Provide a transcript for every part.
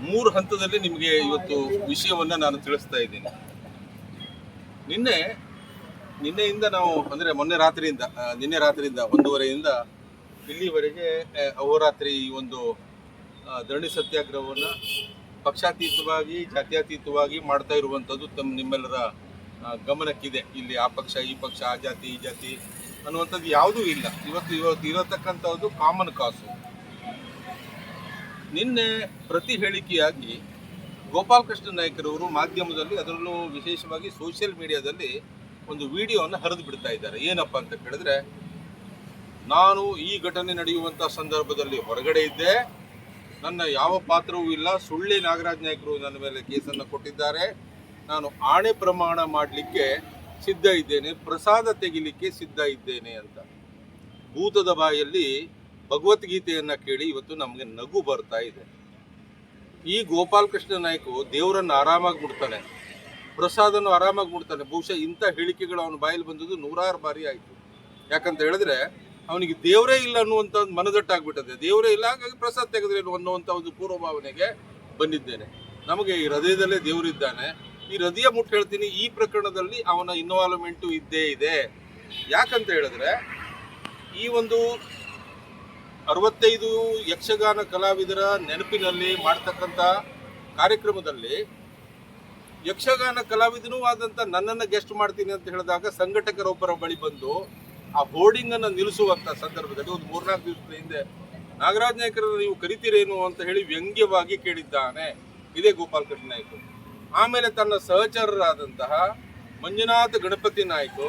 ಮೂರು ಹಂತದಲ್ಲಿ ನಿಮಗೆ ಇವತ್ತು ವಿಷಯವನ್ನು ನಾನು ತಿಳಿಸ್ತಾ ಇದ್ದೀನಿ. ನಿನ್ನೆಯಿಂದ ನಾವು ಅಂದರೆ ನಿನ್ನೆ ರಾತ್ರಿಯಿಂದ 1:30ಯಿಂದ ಇಲ್ಲಿವರೆಗೆ ಅಹೋರಾತ್ರಿ ಈ ಒಂದು ಧರಣಿ ಸತ್ಯಾಗ್ರಹವನ್ನು ಪಕ್ಷಾತೀತವಾಗಿ ಜಾತ್ಯತೀತವಾಗಿ ಮಾಡ್ತಾ ಇರುವಂಥದ್ದು ನಿಮ್ಮೆಲ್ಲರ ಗಮನಕ್ಕಿದೆ. ಇಲ್ಲಿ ಆ ಪಕ್ಷ ಈ ಪಕ್ಷ ಆ ಜಾತಿ ಈ ಜಾತಿ ಅನ್ನುವಂಥದ್ದು ಯಾವುದೂ ಇಲ್ಲ. ಇವತ್ತು ಇರತಕ್ಕಂಥದ್ದು ಕಾಮನ್ ಕಾಸು. ನಿನ್ನೆ ಪ್ರತಿ ಹೇಳಿಕೆಯಾಗಿ ಗೋಪಾಲಕೃಷ್ಣ ನಾಯ್ಕರವರು ಮಾಧ್ಯಮದಲ್ಲಿ, ಅದರಲ್ಲೂ ವಿಶೇಷವಾಗಿ ಸೋಷಿಯಲ್ ಮೀಡಿಯಾದಲ್ಲಿ ಒಂದು ವಿಡಿಯೋವನ್ನು ಹರಿದು ಬಿಡ್ತಾ ಇದ್ದಾರೆ. ಏನಪ್ಪ ಅಂತ ಕೇಳಿದ್ರೆ, ನಾನು ಈ ಘಟನೆ ನಡೆಯುವಂಥ ಸಂದರ್ಭದಲ್ಲಿ ಹೊರಗಡೆ ಇದ್ದೆ, ನನ್ನ ಯಾವ ಪಾತ್ರವೂ ಇಲ್ಲ, ಸುಳ್ಳೆ ನಾಗರಾಜ್ ನಾಯ್ಕರು ನನ್ನ ಮೇಲೆ ಕೇಸನ್ನು ಕೊಟ್ಟಿದ್ದಾರೆ, ನಾನು ಆಣೆ ಪ್ರಮಾಣ ಮಾಡಲಿಕ್ಕೆ ಸಿದ್ಧ ಇದ್ದೇನೆ, ಪ್ರಸಾದ ತೆಗಿಲಿಕ್ಕೆ ಸಿದ್ಧ ಇದ್ದೇನೆ ಅಂತ. ಭೂತದ ಬಾಯಲ್ಲಿ ಭಗವದ್ಗೀತೆಯನ್ನು ಕೇಳಿ ಇವತ್ತು ನಮಗೆ ನಗು ಬರ್ತಾ ಇದೆ. ಈ ಗೋಪಾಲಕೃಷ್ಣ ನಾಯ್ಕು ದೇವರನ್ನು ಆರಾಮಾಗಿ ಮುಡ್ತಾನೆ, ಪ್ರಸಾದನ್ನು ಆರಾಮಾಗಿ ಮುಡ್ತಾನೆ. ಬಹುಶಃ ಇಂಥ ಹೇಳಿಕೆಗಳು ಅವನ ಬಾಯಲ್ಲಿ ಬಂದದ್ದು ನೂರಾರು ಬಾರಿ ಆಯಿತು. ಯಾಕಂತ ಹೇಳಿದ್ರೆ ಅವನಿಗೆ ದೇವರೇ ಇಲ್ಲ ಅನ್ನುವಂಥ ಒಂದು ಮನದಟ್ಟಾಗ್ಬಿಟ್ಟದೆ. ದೇವರೇ ಇಲ್ಲ, ಹಾಗಾಗಿ ಪ್ರಸಾದ ತೆಗೆದ್ರೇನು ಅನ್ನುವಂಥ ಒಂದು ಪೂರ್ವಭಾವನೆಗೆ ಬಂದಿದ್ದೇನೆ. ನಮಗೆ ಈ ಹೃದಯದಲ್ಲೇ ದೇವರಿದ್ದಾನೆ. ಈ ಹೃದಯ ಮುಟ್ಟು ಹೇಳ್ತೀನಿ, ಈ ಪ್ರಕರಣದಲ್ಲಿ ಅವನ ಇನ್ವಾಲ್ವ್ಮೆಂಟು ಇದ್ದೇ ಇದೆ. ಯಾಕಂತ ಹೇಳಿದ್ರೆ ಈ ಒಂದು 65 ಯಕ್ಷಗಾನ ಕಲಾವಿದರ ನೆನಪಿನಲ್ಲಿ ಮಾಡ್ತಕ್ಕಂಥ ಕಾರ್ಯಕ್ರಮದಲ್ಲಿ ಯಕ್ಷಗಾನ ಕಲಾವಿದನೂ ಆದಂಥ ನನ್ನನ್ನು ಗೆಸ್ಟ್ ಮಾಡ್ತೀನಿ ಅಂತ ಹೇಳಿದಾಗ ಸಂಘಟಕರೊಬ್ಬರ ಬಳಿ ಬಂದು ಆ ಬೋರ್ಡಿಂಗನ್ನು ನಿಲ್ಲಿಸುವಂಥ ಸಂದರ್ಭದಲ್ಲಿ ಒಂದು 3-4 ದಿವಸದ ಹಿಂದೆ ನಾಗರಾಜ್ ನಾಯ್ಕರನ್ನು ನೀವು ಕರಿತೀರೇನು ಅಂತ ಹೇಳಿ ವ್ಯಂಗ್ಯವಾಗಿ ಕೇಳಿದ್ದಾನೆ ಇದೇ ಗೋಪಾಲಕೃಷ್ಣ ನಾಯ್ಕು. ಆಮೇಲೆ ತನ್ನ ಸಹಚರರಾದಂತಹ ಮಂಜುನಾಥ ಗಣಪತಿ ನಾಯ್ಕು,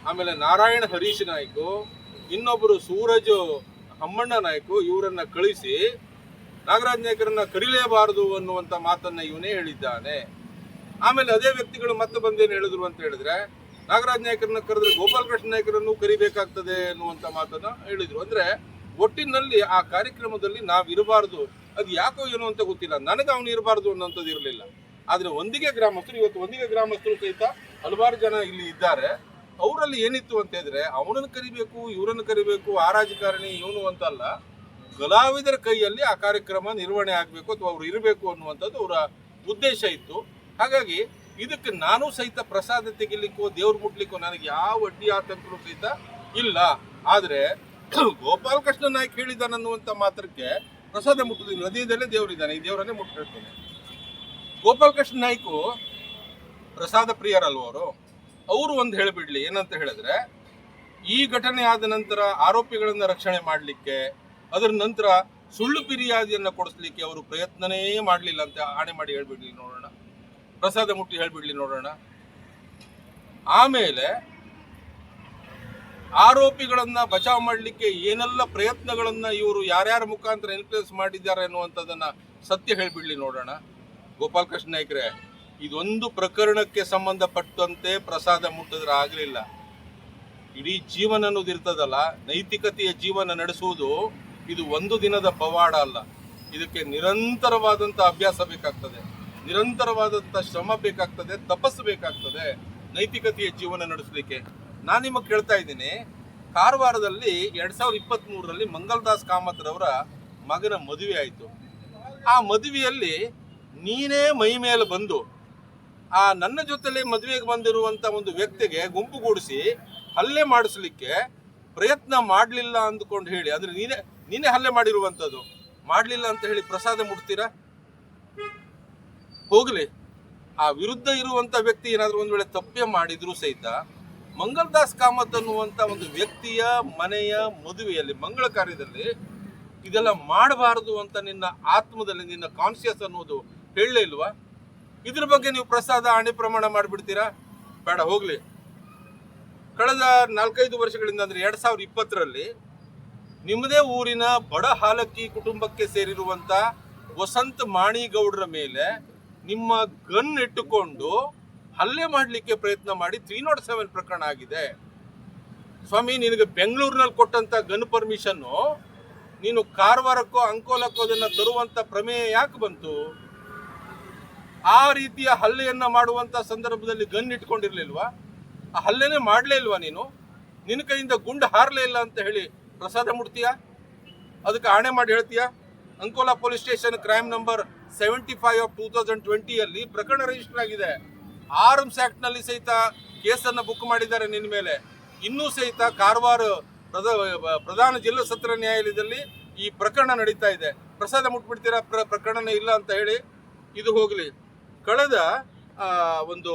ಆಮೇಲೆ ನಾರಾಯಣ ಹರೀಶ್ ನಾಯ್ಕು, ಇನ್ನೊಬ್ಬರು ಸೂರಜ್ ಹಮ್ಮಣ್ಣ ನಾಯ್ಕು, ಇವರನ್ನ ಕಳಿಸಿ ನಾಗರಾಜ್ ನಾಯ್ಕರನ್ನ ಕರೀಲೇಬಾರದು ಅನ್ನುವಂಥ ಮಾತನ್ನ ಇವನೇ ಹೇಳಿದ್ದಾನೆ. ಆಮೇಲೆ ಅದೇ ವ್ಯಕ್ತಿಗಳು ಮತ್ತೆ ಬಂದೇನು ಹೇಳಿದ್ರು ಅಂತ ಹೇಳಿದ್ರೆ, ನಾಗರಾಜ್ ನಾಯ್ಕರನ್ನ ಕರೆದ್ರೆ ಗೋಪಾಲಕೃಷ್ಣ ನಾಯ್ಕರನ್ನು ಕರಿಬೇಕಾಗ್ತದೆ ಅನ್ನುವಂಥ ಮಾತನ್ನ ಹೇಳಿದ್ರು. ಅಂದ್ರೆ ಒಟ್ಟಿನಲ್ಲಿ ಆ ಕಾರ್ಯಕ್ರಮದಲ್ಲಿ ನಾವಿರಬಾರ್ದು. ಅದು ಯಾಕೋ ಏನೋ ಅಂತ ಗೊತ್ತಿಲ್ಲ, ನನಗೆ ಅವನು ಇರಬಾರ್ದು ಅನ್ನೋಂಥದ್ದು ಇರಲಿಲ್ಲ. ಆದರೆ ಒಂದಿಗೆ ಗ್ರಾಮಸ್ಥರು, ಇವತ್ತು ಒಂದಿಗೆ ಗ್ರಾಮಸ್ಥರು ಸಹಿತ ಹಲವಾರು ಜನ ಇಲ್ಲಿ ಇದ್ದಾರೆ. ಅವರಲ್ಲಿ ಏನಿತ್ತು ಅಂತ ಹೇಳಿದ್ರೆ, ಅವನನ್ನು ಕರಿಬೇಕು ಇವರನ್ನು ಕರಿಬೇಕು, ಆ ರಾಜಕಾರಣಿ ಇವನು ಅಂತಲ್ಲ, ಕಲಾವಿದರ ಕೈಯಲ್ಲಿ ಆ ಕಾರ್ಯಕ್ರಮ ನಿರ್ವಹಣೆ ಆಗಬೇಕು ಅಥವಾ ಅವರು ಇರಬೇಕು ಅನ್ನುವಂಥದ್ದು ಅವರ ಉದ್ದೇಶ ಇತ್ತು. ಹಾಗಾಗಿ ಇದಕ್ಕೆ ನಾನು ಸಹಿತ ಪ್ರಸಾದ ತೆಗಿಲಿಕ್ಕೋ ದೇವ್ರು ಮುಟ್ಲಿಕ್ಕೋ ನನಗೆ ಯಾವ ಅಡ್ಡಿ ಆತಂಕನೂ ಸಹಿತ ಇಲ್ಲ. ಆದರೆ ಗೋಪಾಲಕೃಷ್ಣ ನಾಯ್ಕ ಹೇಳಿದ್ದಾನನ್ನುವಂಥ ಮಾತ್ರಕ್ಕೆ ಪ್ರಸಾದ ಮುಟ್ಟುದಿಲ್ಲ. ಹೃದಯದಲ್ಲೇ ದೇವರಿದ್ದಾನೆ, ಈ ದೇವರನ್ನೇ ಮುಟ್ಟಿರ್ತಾನೆ. ಗೋಪಾಲಕೃಷ್ಣ ನಾಯ್ಕು ಪ್ರಸಾದ ಪ್ರಿಯರಲ್ವರು. ಅವರು ಒಂದು ಹೇಳಿಬಿಡ್ಲಿ, ಏನಂತ ಹೇಳಿದ್ರೆ, ಈ ಘಟನೆ ಆದ ನಂತರ ಆರೋಪಿಗಳನ್ನು ರಕ್ಷಣೆ ಮಾಡಲಿಕ್ಕೆ, ಅದರ ನಂತರ ಸುಳ್ಳು ಫಿರ್ಯಾದಿಯನ್ನು ಕೊಡಿಸ್ಲಿಕ್ಕೆ ಅವರು ಪ್ರಯತ್ನನೇ ಮಾಡಲಿಲ್ಲ ಅಂತ ಆಣೆ ಮಾಡಿ ಹೇಳ್ಬಿಡ್ಲಿ ನೋಡೋಣ. ಪ್ರಸಾದ ಮುಟ್ಟಿ ಹೇಳ್ಬಿಡ್ಲಿ ನೋಡೋಣ. ಆಮೇಲೆ ಆರೋಪಿಗಳನ್ನ ಬಚಾವ್ ಮಾಡಲಿಕ್ಕೆ ಏನೆಲ್ಲ ಪ್ರಯತ್ನಗಳನ್ನ ಇವರು ಯಾರ್ಯಾರ ಮುಖಾಂತರ ಇನ್ಫ್ಲೂಯೆನ್ಸ್ ಮಾಡಿದ್ದಾರೆ ಅನ್ನುವಂಥದ್ದನ್ನ ಸತ್ಯ ಹೇಳ್ಬಿಡ್ಲಿ ನೋಡೋಣ. ಗೋಪಾಲಕೃಷ್ಣ ನಾಯ್ಕರೇ, ಇದೊಂದು ಪ್ರಕರಣಕ್ಕೆ ಸಂಬಂಧಪಟ್ಟಂತೆ ಪ್ರಸಾದ ಮುಟ್ಟಿದ್ರೆ ಆಗಲಿಲ್ಲ. ಇಡೀ ಜೀವನ ಅನ್ನೋದು ಇರ್ತದಲ್ಲ, ನೈತಿಕತೆಯ ಜೀವನ ನಡೆಸುವುದು ಇದು ಒಂದು ದಿನದ ಪವಾಡ ಅಲ್ಲ. ಇದಕ್ಕೆ ನಿರಂತರವಾದಂಥ ಅಭ್ಯಾಸ ಬೇಕಾಗ್ತದೆ, ನಿರಂತರವಾದಂಥ ಶ್ರಮ ಬೇಕಾಗ್ತದೆ, ತಪಸ್ಸು ಬೇಕಾಗ್ತದೆ ನೈತಿಕತೆಯ ಜೀವನ ನಡೆಸಲಿಕ್ಕೆ. ನಾನು ನಿಮಗೆ ಕೇಳ್ತಾ ಇದ್ದೀನಿ, ಕಾರವಾರದಲ್ಲಿ 2023ರಲ್ಲಿ ಮಂಗಲ್ದಾಸ್ ಕಾಮತ್ರವರ ಮಗನ ಮದುವೆ ಆಯಿತು. ಆ ಮದುವೆಯಲ್ಲಿ ನೀನೇ ಮೈ ಮೇಲೆ ಬಂದು ಆ ನನ್ನ ಜೊತೆಲಿ ಮದುವೆಗೆ ಬಂದಿರುವಂಥ ಒಂದು ವ್ಯಕ್ತಿಗೆ ಗುಂಪುಗೂಡಿಸಿ ಹಲ್ಲೆ ಮಾಡಿಸ್ಲಿಕ್ಕೆ ಪ್ರಯತ್ನ ಮಾಡಲಿಲ್ಲ ಅಂದ್ಕೊಂಡು ಹೇಳಿ, ಅಂದರೆ ನೀನೇ ಹಲ್ಲೆ ಮಾಡಿರುವಂಥದ್ದು, ಮಾಡಲಿಲ್ಲ ಅಂತ ಹೇಳಿ ಪ್ರಸಾದ ಮುಟ್ತೀರಾ? ಹೋಗಲಿ, ಆ ವಿರುದ್ಧ ಇರುವಂಥ ವ್ಯಕ್ತಿ ಏನಾದರೂ ಒಂದು ವೇಳೆ ತಪ್ಪೇ ಮಾಡಿದ್ರು ಸಹಿತ ಮಂಗಲ್ದಾಸ್ ಕಾಮತ್ ಅನ್ನುವಂಥ ಒಂದು ವ್ಯಕ್ತಿಯ ಮನೆಯ ಮದುವೆಯಲ್ಲಿ, ಮಂಗಳ ಕಾರ್ಯದಲ್ಲಿ ಇದೆಲ್ಲ ಮಾಡಬಾರದು ಅಂತ ನಿನ್ನ ಆತ್ಮದಲ್ಲಿ, ನಿನ್ನ ಕಾನ್ಸಿಯಸ್ ಅನ್ನೋದು ಹೇಳಲೇ ಇಲ್ವಾ? ಇದ್ರ ಬಗ್ಗೆ ನೀವು ಪ್ರಸಾದ ಆಣೆ ಪ್ರಮಾಣ ಮಾಡಿಬಿಡ್ತೀರಾ? ಬೇಡ, ಹೋಗ್ಲಿ. ಕಳೆದ 4-5 ವರ್ಷಗಳಿಂದ, ಅಂದರೆ 2020ರಲ್ಲಿ ನಿಮ್ಮದೇ ಊರಿನ ಬಡ ಹಾಲಕ್ಕಿ ಕುಟುಂಬಕ್ಕೆ ಸೇರಿರುವಂಥ ವಸಂತ್ ಮಾಣಿಗೌಡರ ಮೇಲೆ ನಿಮ್ಮ ಗನ್ ಇಟ್ಟುಕೊಂಡು ಹಲ್ಲೆ ಮಾಡಲಿಕ್ಕೆ ಪ್ರಯತ್ನ ಮಾಡಿ 307 ಪ್ರಕರಣ ಆಗಿದೆ. ಸ್ವಾಮಿ, ನಿನಗೆ ಬೆಂಗಳೂರಿನಲ್ಲಿ ಕೊಟ್ಟಂಥ ಗನ್ ಪರ್ಮಿಷನ್ನು ನೀನು ಕಾರವಾರಕ್ಕೋ ಅಂಕೋಲಕ್ಕೋ ಅದನ್ನು ತರುವಂಥ ಪ್ರಮೇಯ ಯಾಕೆ ಬಂತು? ಆ ರೀತಿಯ ಹಲ್ಲೆಯನ್ನು ಮಾಡುವಂಥ ಸಂದರ್ಭದಲ್ಲಿ ಗನ್ ಇಟ್ಕೊಂಡಿರ್ಲಿಲ್ವಾ? ಆ ಹಲ್ಲೆನೇ ಮಾಡಲೇ ಇಲ್ವಾ ನೀನು? ನಿನ್ನ ಕೈಯಿಂದ ಗುಂಡು ಹಾರಲೇ ಇಲ್ಲ ಅಂತ ಹೇಳಿ ಪ್ರಸಾದ ಮುಟ್ತೀಯಾ? ಅದಕ್ಕೆ ಆಣೆ ಮಾಡಿ ಹೇಳ್ತೀಯಾ? Ankola police station crime number 75 of 2020 ಪ್ರಕರಣ ರಿಜಿಸ್ಟರ್ ಆಗಿದೆ. ಆರ್ಮ್ಸ್ ಆಕ್ಟ್ ನಲ್ಲಿ ಸಹಿತ ಕೇಸನ್ನು ಬುಕ್ ಮಾಡಿದ್ದಾರೆ ನಿನ್ನ ಮೇಲೆ. ಇನ್ನೂ ಸಹಿತ ಕಾರವಾರ ಪ್ರಧಾನ ಜಿಲ್ಲಾ ಸತ್ರ ನ್ಯಾಯಾಲಯದಲ್ಲಿ ಈ ಪ್ರಕರಣ ನಡೀತಾ ಇದೆ. ಪ್ರಸಾದ ಮುಟ್ಬಿಡ್ತೀರಾ ಪ್ರಕರಣ ಇಲ್ಲ ಅಂತ ಹೇಳಿ. ಇದು ಹೋಗಲಿ, ಕಳೆದ ಒಂದು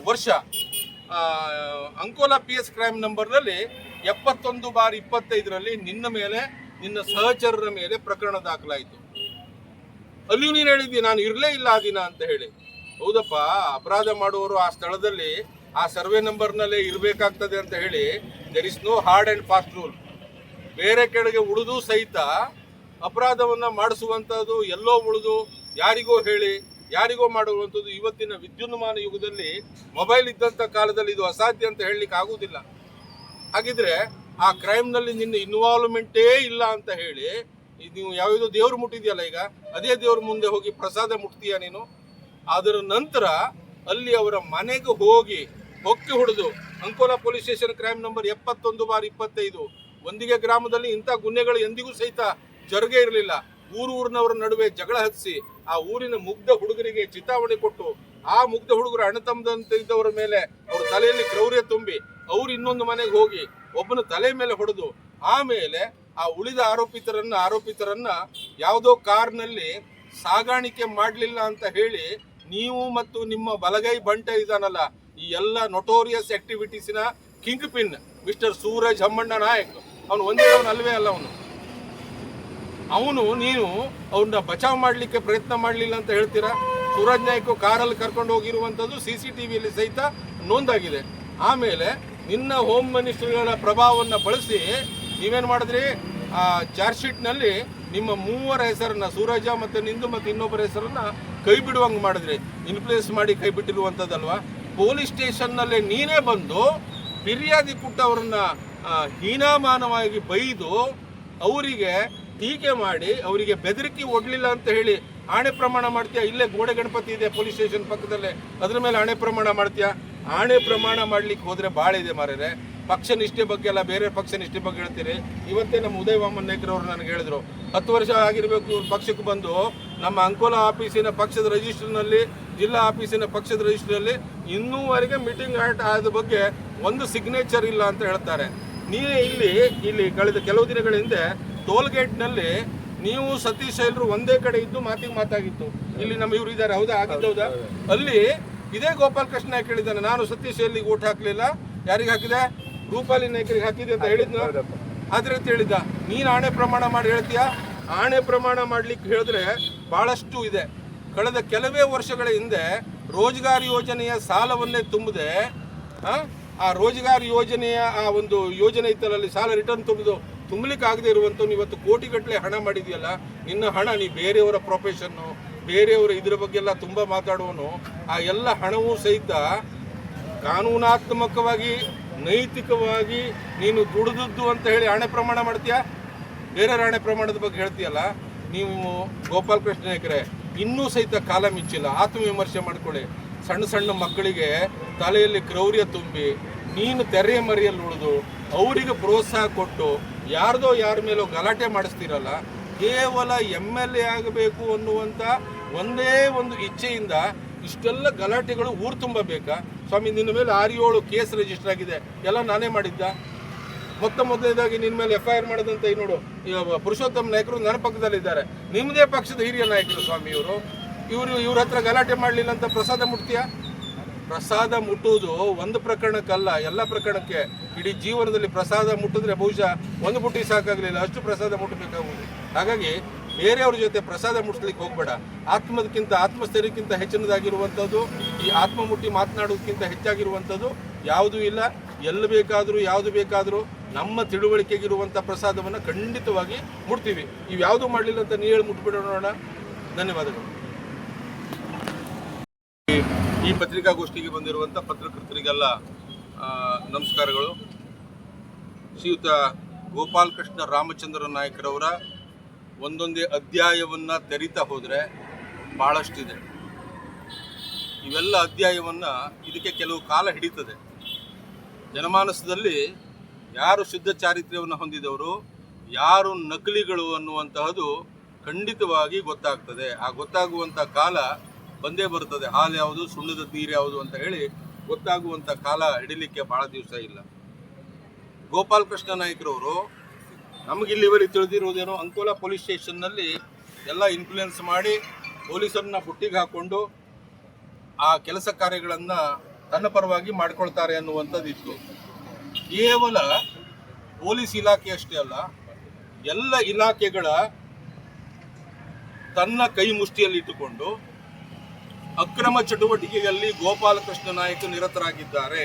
ವರ್ಷ ಅಂಕೋಲಾ PS ಕ್ರೈಮ್ ನಂಬರ್ನಲ್ಲಿ 71/25 ನಿನ್ನ ಮೇಲೆ, ನಿನ್ನ ಸಹಚರರ ಮೇಲೆ ಪ್ರಕರಣ ದಾಖಲಾಯಿತು. ಅಲ್ಲಿಯೂ ನೀನು ಹೇಳಿದ್ದಿ ನಾನು ಇರಲೇ ಇಲ್ಲ ಆ ದಿನ ಅಂತ ಹೇಳಿ. ಹೌದಪ್ಪ, ಅಪರಾಧ ಮಾಡುವವರು ಆ ಸ್ಥಳದಲ್ಲಿ ಆ ಸರ್ವೆ ನಂಬರ್ನಲ್ಲೇ ಇರಬೇಕಾಗ್ತದೆ ಅಂತ ಹೇಳಿ there is no hard and fast rule. ಬೇರೆ ಕಡೆಗೆ ಉಳಿದು ಸಹಿತ ಅಪರಾಧವನ್ನು ಮಾಡಿಸುವಂಥದ್ದು, ಎಲ್ಲೋ ಉಳಿದು ಯಾರಿಗೋ ಹೇಳಿ ಯಾರಿಗೋ ಮಾಡುವಂಥದ್ದು ಇವತ್ತಿನ ವಿದ್ಯುನ್ಮಾನ ಯುಗದಲ್ಲಿ, ಮೊಬೈಲ್ ಇದ್ದಂಥ ಕಾಲದಲ್ಲಿ ಇದು ಅಸಾಧ್ಯ ಅಂತ ಹೇಳಲಿಕ್ಕೆ ಆಗುವುದಿಲ್ಲ. ಹಾಗಿದ್ರೆ ಆ ಕ್ರೈಮ್ನಲ್ಲಿ ನಿನ್ನ ಇನ್ವಾಲ್ವ್ಮೆಂಟೇ ಇಲ್ಲ ಅಂತ ಹೇಳಿ ನೀವು ಯಾವುದೋ ದೇವ್ರು ಮುಟ್ಟಿದೆಯಲ್ಲ, ಈಗ ಅದೇ ದೇವ್ರ ಮುಂದೆ ಹೋಗಿ ಪ್ರಸಾದ ಮುಟ್ತೀಯ ನೀನು. ಅದರ ನಂತರ ಅಲ್ಲಿ ಅವರ ಮನೆಗೆ ಹೋಗಿ ಹೊಕ್ಕಿ ಹೊಡೆದು, Ankola police station crime number 71/25 ಒಂದಿಗೆ ಗ್ರಾಮದಲ್ಲಿ ಇಂಥ ಗುನ್ನೆಗಳು ಎಂದಿಗೂ ಸಹಿತ ಜರುಗೇ ಇರಲಿಲ್ಲ. ಊರಿನವರ ನಡುವೆ ಜಗಳ ಹಚ್ಚಿ ಆ ಊರಿನ ಮುಗ್ಧ ಹುಡುಗರಿಗೆ ಚಿತಾವಣೆ ಕೊಟ್ಟು, ಆ ಮುಗ್ಧ ಹುಡುಗರು ಅಣ್ಣತಮ್ಮದಂತ ಇದ್ದವರ ಮೇಲೆ ಅವ್ರ ತಲೆಯಲ್ಲಿ ಕ್ರೌರ್ಯ ತುಂಬಿ ಅವ್ರು ಇನ್ನೊಂದು ಮನೆಗೆ ಹೋಗಿ ಒಬ್ಬನ ತಲೆ ಮೇಲೆ ಹೊಡೆದು, ಆಮೇಲೆ ಆ ಉಳಿದ ಆರೋಪಿತರನ್ನ ಯಾವುದೋ ಕಾರ್ನಲ್ಲಿ ಸಾಗಾಣಿಕೆ ಮಾಡಲಿಲ್ಲ ಅಂತ ಹೇಳಿ ನೀವು ಮತ್ತು ನಿಮ್ಮ ಬಲಗೈ ಬಂಟ ಇದಾನಲ್ಲ, ಈ ಎಲ್ಲ ನೊಟೋರಿಯಸ್ ಆಕ್ಟಿವಿಟೀಸಿನ kingpin mister Suraj Hammanna Nayak, ಅವನು ಒಂದೇ ಅಲ್ವೇ ಅಲ್ಲ, ನೀನು ಅವನ್ನ ಬಚಾವ್ ಮಾಡಲಿಕ್ಕೆ ಪ್ರಯತ್ನ ಮಾಡಲಿಲ್ಲ ಅಂತ ಹೇಳ್ತೀರಾ. ಸೂರಜ್ ನಾಯ್ಕ ಕಾರಲ್ಲಿ ಕರ್ಕೊಂಡು ಹೋಗಿರುವಂಥದ್ದು CCTVಯಲ್ಲಿ ಸಹಿತ ನೋಂದಾಗಿದೆ. ಆಮೇಲೆ ನಿನ್ನ ಹೋಮ್ ಮಿನಿಸ್ಟರ್ಗಳ ಪ್ರಭಾವವನ್ನು ಬಳಸಿ ನೀವೇನು ಮಾಡಿದ್ರಿ, ಆ ಚಾರ್ಜ್ ಶೀಟ್ನಲ್ಲಿ ನಿಮ್ಮ 3 ಹೆಸರನ್ನ, ಸೂರಜ ಮತ್ತು ನಿಂದು ಮತ್ತು ಇನ್ನೊಬ್ಬರ ಹೆಸರನ್ನ ಕೈ ಬಿಡುವಂಗೆ ಮಾಡಿದ್ರಿ. ಇನ್ಪ್ಲೇಸ್ ಮಾಡಿ ಕೈ ಬಿಟ್ಟಿರುವಂಥದ್ದಲ್ವಾ. ಪೊಲೀಸ್ ಸ್ಟೇಷನ್ನಲ್ಲೇ ನೀನೇ ಬಂದು ಫಿರ್ಯಾದಿ ಕೊಟ್ಟವ್ರನ್ನ ಹೀನಾಮಾನವಾಗಿ ಬೈದು ಅವರಿಗೆ ಟೀಕೆ ಮಾಡಿ ಅವರಿಗೆ ಬೆದರಿಕೆ ಒಡ್ಲಿಲ್ಲ ಅಂತ ಹೇಳಿ ಆಣೆ ಪ್ರಮಾಣ ಮಾಡ್ತೀಯಾ. ಇಲ್ಲೇ ಗೋಡೆ ಗಣಪತಿ ಇದೆ ಪೊಲೀಸ್ ಸ್ಟೇಷನ್ ಪಕ್ಕದಲ್ಲೇ, ಅದ್ರ ಮೇಲೆ ಆಣೆ ಪ್ರಮಾಣ ಮಾಡ್ತೀಯಾ. ಆಣೆ ಪ್ರಮಾಣ ಮಾಡ್ಲಿಕ್ಕೆ ಹೋದ್ರೆ ಭಾಳ ಇದೆ ಮಾರ್ರೆ. ಪಕ್ಷ ನಿಷ್ಠೆ ಬಗ್ಗೆ ಎಲ್ಲ ಬೇರೆ ಪಕ್ಷ ನಿಷ್ಠೆ ಬಗ್ಗೆ ಹೇಳ್ತೀರಿ. ಇವತ್ತೇ ನಮ್ಮ ಉದಯ ವಾಮನ್ ನಾಯ್ಕರವರು ನನಗೆ ಹೇಳಿದ್ರು, 10 ವರ್ಷ ಆಗಿರಬೇಕು ಇವ್ರು ಪಕ್ಷಕ್ಕೆ ಬಂದು. ನಮ್ಮ ಅಂಕೋಲಾ ಆಫೀಸಿನ ಪಕ್ಷದ ರಿಜಿಸ್ಟರ್ನಲ್ಲಿ, ಜಿಲ್ಲಾ ಆಫೀಸಿನ ಪಕ್ಷದ ರಿಜಿಸ್ಟರ್ನಲ್ಲಿ ಇನ್ನೂವರೆಗೆ ಮೀಟಿಂಗ್ ಆದ ಬಗ್ಗೆ ಒಂದು ಸಿಗ್ನೇಚರ್ ಇಲ್ಲ ಅಂತ ಹೇಳ್ತಾರೆ. ನೀವೇ ಇಲ್ಲಿ ಕಳೆದ ಕೆಲವು ದಿನಗಳ ಹಿಂದೆ ಟೋಲ್ಗೇಟ್ನಲ್ಲಿ ನೀವು ಸತೀಶ್ ಶೈಲರು ಒಂದೇ ಕಡೆ ಇದ್ದು ಮಾತಾಗಿತ್ತು. ಇಲ್ಲಿ ನಮ್ಮ ಇವರು ಇದ್ದಾರೆ, ಹೌದಾ? ಆಗಿದ್ದೌದಾ? ಅಲ್ಲಿ ಇದೇ ಗೋಪಾಲ್ ಕೃಷ್ಣ ನಾಯ್ಕ ಹೇಳಿದ್ದಾನೆ, ನಾನು ಸತೀಶ್ ಶೈಲಿಗೆ ಓಟ್ ಹಾಕಲಿಲ್ಲ. ಯಾರಿಗೆ ಹಾಕಿದೆ? ರೂಪಾಲಿ ನಾಯ್ಕರಿಗೆ ಹಾಕಿದೆ ಅಂತ ಹೇಳಿದ್ನ. ಅದ್ರ ಅಂತ ಹೇಳಿದ್ದ. ನೀನು ಆಣೆ ಪ್ರಮಾಣ ಮಾಡಿ ಹೇಳ್ತೀಯಾ? ಆಣೆ ಪ್ರಮಾಣ ಮಾಡ್ಲಿಕ್ಕೆ ಹೇಳಿದ್ರೆ ಬಹಳಷ್ಟು ಇದೆ. ಕಳೆದ ಕೆಲವೇ ವರ್ಷಗಳ ಹಿಂದೆ ರೋಜ್ಗಾರ್ ಯೋಜನೆಯ ಸಾಲವನ್ನೇ ತುಂಬದೆ, ಆ ರೋಜ್ಗಾರ್ ಯೋಜನೆಯ ಆ ಒಂದು ಯೋಜನೆ ಇತ್ತಲ್ಲಿ ಸಾಲ ರಿಟರ್ನ್ ತುಂಬಲಿಕ್ಕೆ ಆಗದೆ ಇರುವಂಥವ್ನು ಇವತ್ತು ಕೋಟಿಗಟ್ಟಲೆ ಹಣ ಮಾಡಿದೆಯಲ್ಲ. ನಿನ್ನ ಹಣ, ನೀ ಬೇರೆಯವರ ಪ್ರೊಫೆಷನ್ನು, ಬೇರೆಯವರ ಇದ್ರ ಬಗ್ಗೆ ಎಲ್ಲ ತುಂಬ ಮಾತಾಡುವನು. ಆ ಎಲ್ಲ ಹಣವೂ ಸಹಿತ ಕಾನೂನಾತ್ಮಕವಾಗಿ, ನೈತಿಕವಾಗಿ ನೀನು ದುಡಿದದ್ದು ಅಂತ ಹೇಳಿ ಹಣೆ ಪ್ರಮಾಣ ಮಾಡ್ತೀಯಾ. ಬೇರೆಯವರ ಹಣೆ ಪ್ರಮಾಣದ ಬಗ್ಗೆ ಹೇಳ್ತೀಯಲ್ಲ. ನೀವು ಗೋಪಾಲ್ ಕೃಷ್ಣ ನಾಯ್ಕರೇ, ಇನ್ನೂ ಸಹಿತ ಕಾಲ ಮಿಂಚಿಲ್ಲ. ಆತ್ಮವಿಮರ್ಶೆ ಮಾಡ್ಕೊಳ್ಳಿ. ಸಣ್ಣ ಸಣ್ಣ ಮಕ್ಕಳಿಗೆ ತಲೆಯಲ್ಲಿ ಕ್ರೌರ್ಯ ತುಂಬಿ ನೀನು ತೆರೆಯ ಮರೆಯಲ್ಲಿ ಉಳಿದು ಅವರಿಗೆ ಪ್ರೋತ್ಸಾಹ ಕೊಟ್ಟು ಯಾರ್ದೋ ಯಾರ ಮೇಲೋ ಗಲಾಟೆ ಮಾಡಿಸ್ತೀರಲ್ಲ. ಕೇವಲ MLA ಆಗಬೇಕು ಅನ್ನುವಂಥ ಒಂದೇ ಒಂದು ಇಚ್ಛೆಯಿಂದ ಇಷ್ಟೆಲ್ಲ ಗಲಾಟೆಗಳು ಊರು ತುಂಬ ಬೇಕಾ ಸ್ವಾಮಿ? ನಿನ್ನ ಮೇಲೆ 6-7 ಕೇಸ್ ರಿಜಿಸ್ಟರ್ ಆಗಿದೆ, ಎಲ್ಲ ನಾನೇ ಮಾಡಿದ್ದ. ಮೊದಲನೇದಾಗಿ ನಿನ್ನ ಮೇಲೆ FIR ಮಾಡೋದಂತ ನೋಡು, ಪುರುಷೋತ್ತಮ ನಾಯಕರು ನನ್ನ ಪಕ್ಕದಲ್ಲಿದ್ದಾರೆ. ನಿಮ್ಮದೇ ಪಕ್ಷದ ಹಿರಿಯ ನಾಯಕರು ಸ್ವಾಮಿ ಇವರು. ಇವ್ರ ಹತ್ರ ಗಲಾಟೆ ಮಾಡಲಿಲ್ಲ ಅಂತ ಪ್ರಸಾದ ಮುಟ್ತೀಯಾ? ಪ್ರಸಾದ ಮುಟ್ಟುವುದು ಒಂದು ಪ್ರಕರಣಕ್ಕಲ್ಲ, ಎಲ್ಲ ಪ್ರಕರಣಕ್ಕೆ. ಇಡೀ ಜೀವನದಲ್ಲಿ ಪ್ರಸಾದ ಮುಟ್ಟಿದ್ರೆ ಬಹುಶಃ ಒಂದು ಬುಟ್ಟಿ ಸಾಕಾಗಲಿಲ್ಲ, ಅಷ್ಟು ಪ್ರಸಾದ ಮುಟ್ಟಬೇಕಾಗುವುದು. ಹಾಗಾಗಿ ಬೇರೆಯವ್ರ ಜೊತೆ ಪ್ರಸಾದ ಮುಟ್ಟಿಸ್ಲಿಕ್ಕೆ ಹೋಗಬೇಡ. ಆತ್ಮಸ್ಥೈರ್ಯಕ್ಕಿಂತ ಹೆಚ್ಚಿನದಾಗಿರುವಂಥದ್ದು, ಈ ಆತ್ಮ ಮುಟ್ಟಿ ಮಾತನಾಡೋದಕ್ಕಿಂತ ಹೆಚ್ಚಾಗಿರುವಂಥದ್ದು ಯಾವುದೂ ಇಲ್ಲ. ಎಲ್ಲಿ ಬೇಕಾದರೂ ಯಾವುದು ಬೇಕಾದರೂ ನಮ್ಮ ತಿಳುವಳಿಕೆಗಿರುವಂಥ ಪ್ರಸಾದವನ್ನು ಖಂಡಿತವಾಗಿ ಮುಟ್ತೀವಿ. ಇವ್ಯಾವುದೂ ಮಾಡಲಿಲ್ಲ ಅಂತ ನೀ ಹೇಳಿ ಮುಟ್ಬಿಡೋಣ. ಧನ್ಯವಾದಗಳು. ಈ ಪತ್ರಿಕಾಗೋಷ್ಠಿಗೆ ಬಂದಿರುವಂಥ ಪತ್ರಕರ್ತರಿಗೆಲ್ಲ ನಮಸ್ಕಾರಗಳು. ಶ್ರೀಯುತ ಗೋಪಾಲ್ ಕೃಷ್ಣ ರಾಮಚಂದ್ರ ನಾಯ್ಕರವರ ಒಂದೊಂದೇ ಅಧ್ಯಾಯವನ್ನು ತೆರೀತಾ ಹೋದರೆ ಭಾಳಷ್ಟಿದೆ. ಇವೆಲ್ಲ ಅಧ್ಯಾಯವನ್ನು ಇದಕ್ಕೆ ಕೆಲವು ಕಾಲ ಹಿಡಿತದೆ. ಜನಮಾನಸದಲ್ಲಿ ಯಾರು ಶುದ್ಧ ಚಾರಿತ್ರ್ಯವನ್ನು ಹೊಂದಿದವರು, ಯಾರು ನಕಲಿಗಳು ಅನ್ನುವಂತಹದ್ದು ಖಂಡಿತವಾಗಿ ಗೊತ್ತಾಗ್ತದೆ. ಆ ಗೊತ್ತಾಗುವಂಥ ಕಾಲ ಬಂದೇ ಬರ್ತದೆ. ಹಾಲು ಯಾವುದು, ಸುಣ್ಣದ ನೀರು ಯಾವುದು ಅಂತ ಹೇಳಿ ಗೊತ್ತಾಗುವಂಥ ಕಾಲ ಹಿಡಿಲಿಕ್ಕೆ ಭಾಳ ದಿವಸ ಇಲ್ಲ. ಗೋಪಾಲಕೃಷ್ಣ ನಾಯ್ಕರವರು ನಮಗಿಲ್ಲಿವರೆಗೆ ತಿಳಿದಿರುವುದೇನೋ ಅಂಕೋಲಾ ಪೊಲೀಸ್ ಸ್ಟೇಷನ್ನಲ್ಲಿ ಎಲ್ಲ ಇನ್ಫ್ಲೂಯೆನ್ಸ್ ಮಾಡಿ ಪೊಲೀಸರನ್ನ ಬುಟ್ಟಿಗೆ ಹಾಕ್ಕೊಂಡು ಆ ಕೆಲಸ ಕಾರ್ಯಗಳನ್ನು ತನ್ನ ಪರವಾಗಿ ಮಾಡ್ಕೊಳ್ತಾರೆ ಅನ್ನುವಂಥದ್ದಿತ್ತು. ಕೇವಲ ಪೊಲೀಸ್ ಇಲಾಖೆ ಅಷ್ಟೇ ಅಲ್ಲ, ಎಲ್ಲ ಇಲಾಖೆಗಳ ತನ್ನ ಕೈ ಮುಷ್ಟಿಯಲ್ಲಿ ಇಟ್ಟುಕೊಂಡು ಅಕ್ರಮ ಚಟುವಟಿಕೆಯಲ್ಲಿ ಗೋಪಾಲಕೃಷ್ಣ ನಾಯ್ಕ ನಿರತರಾಗಿದ್ದಾರೆ.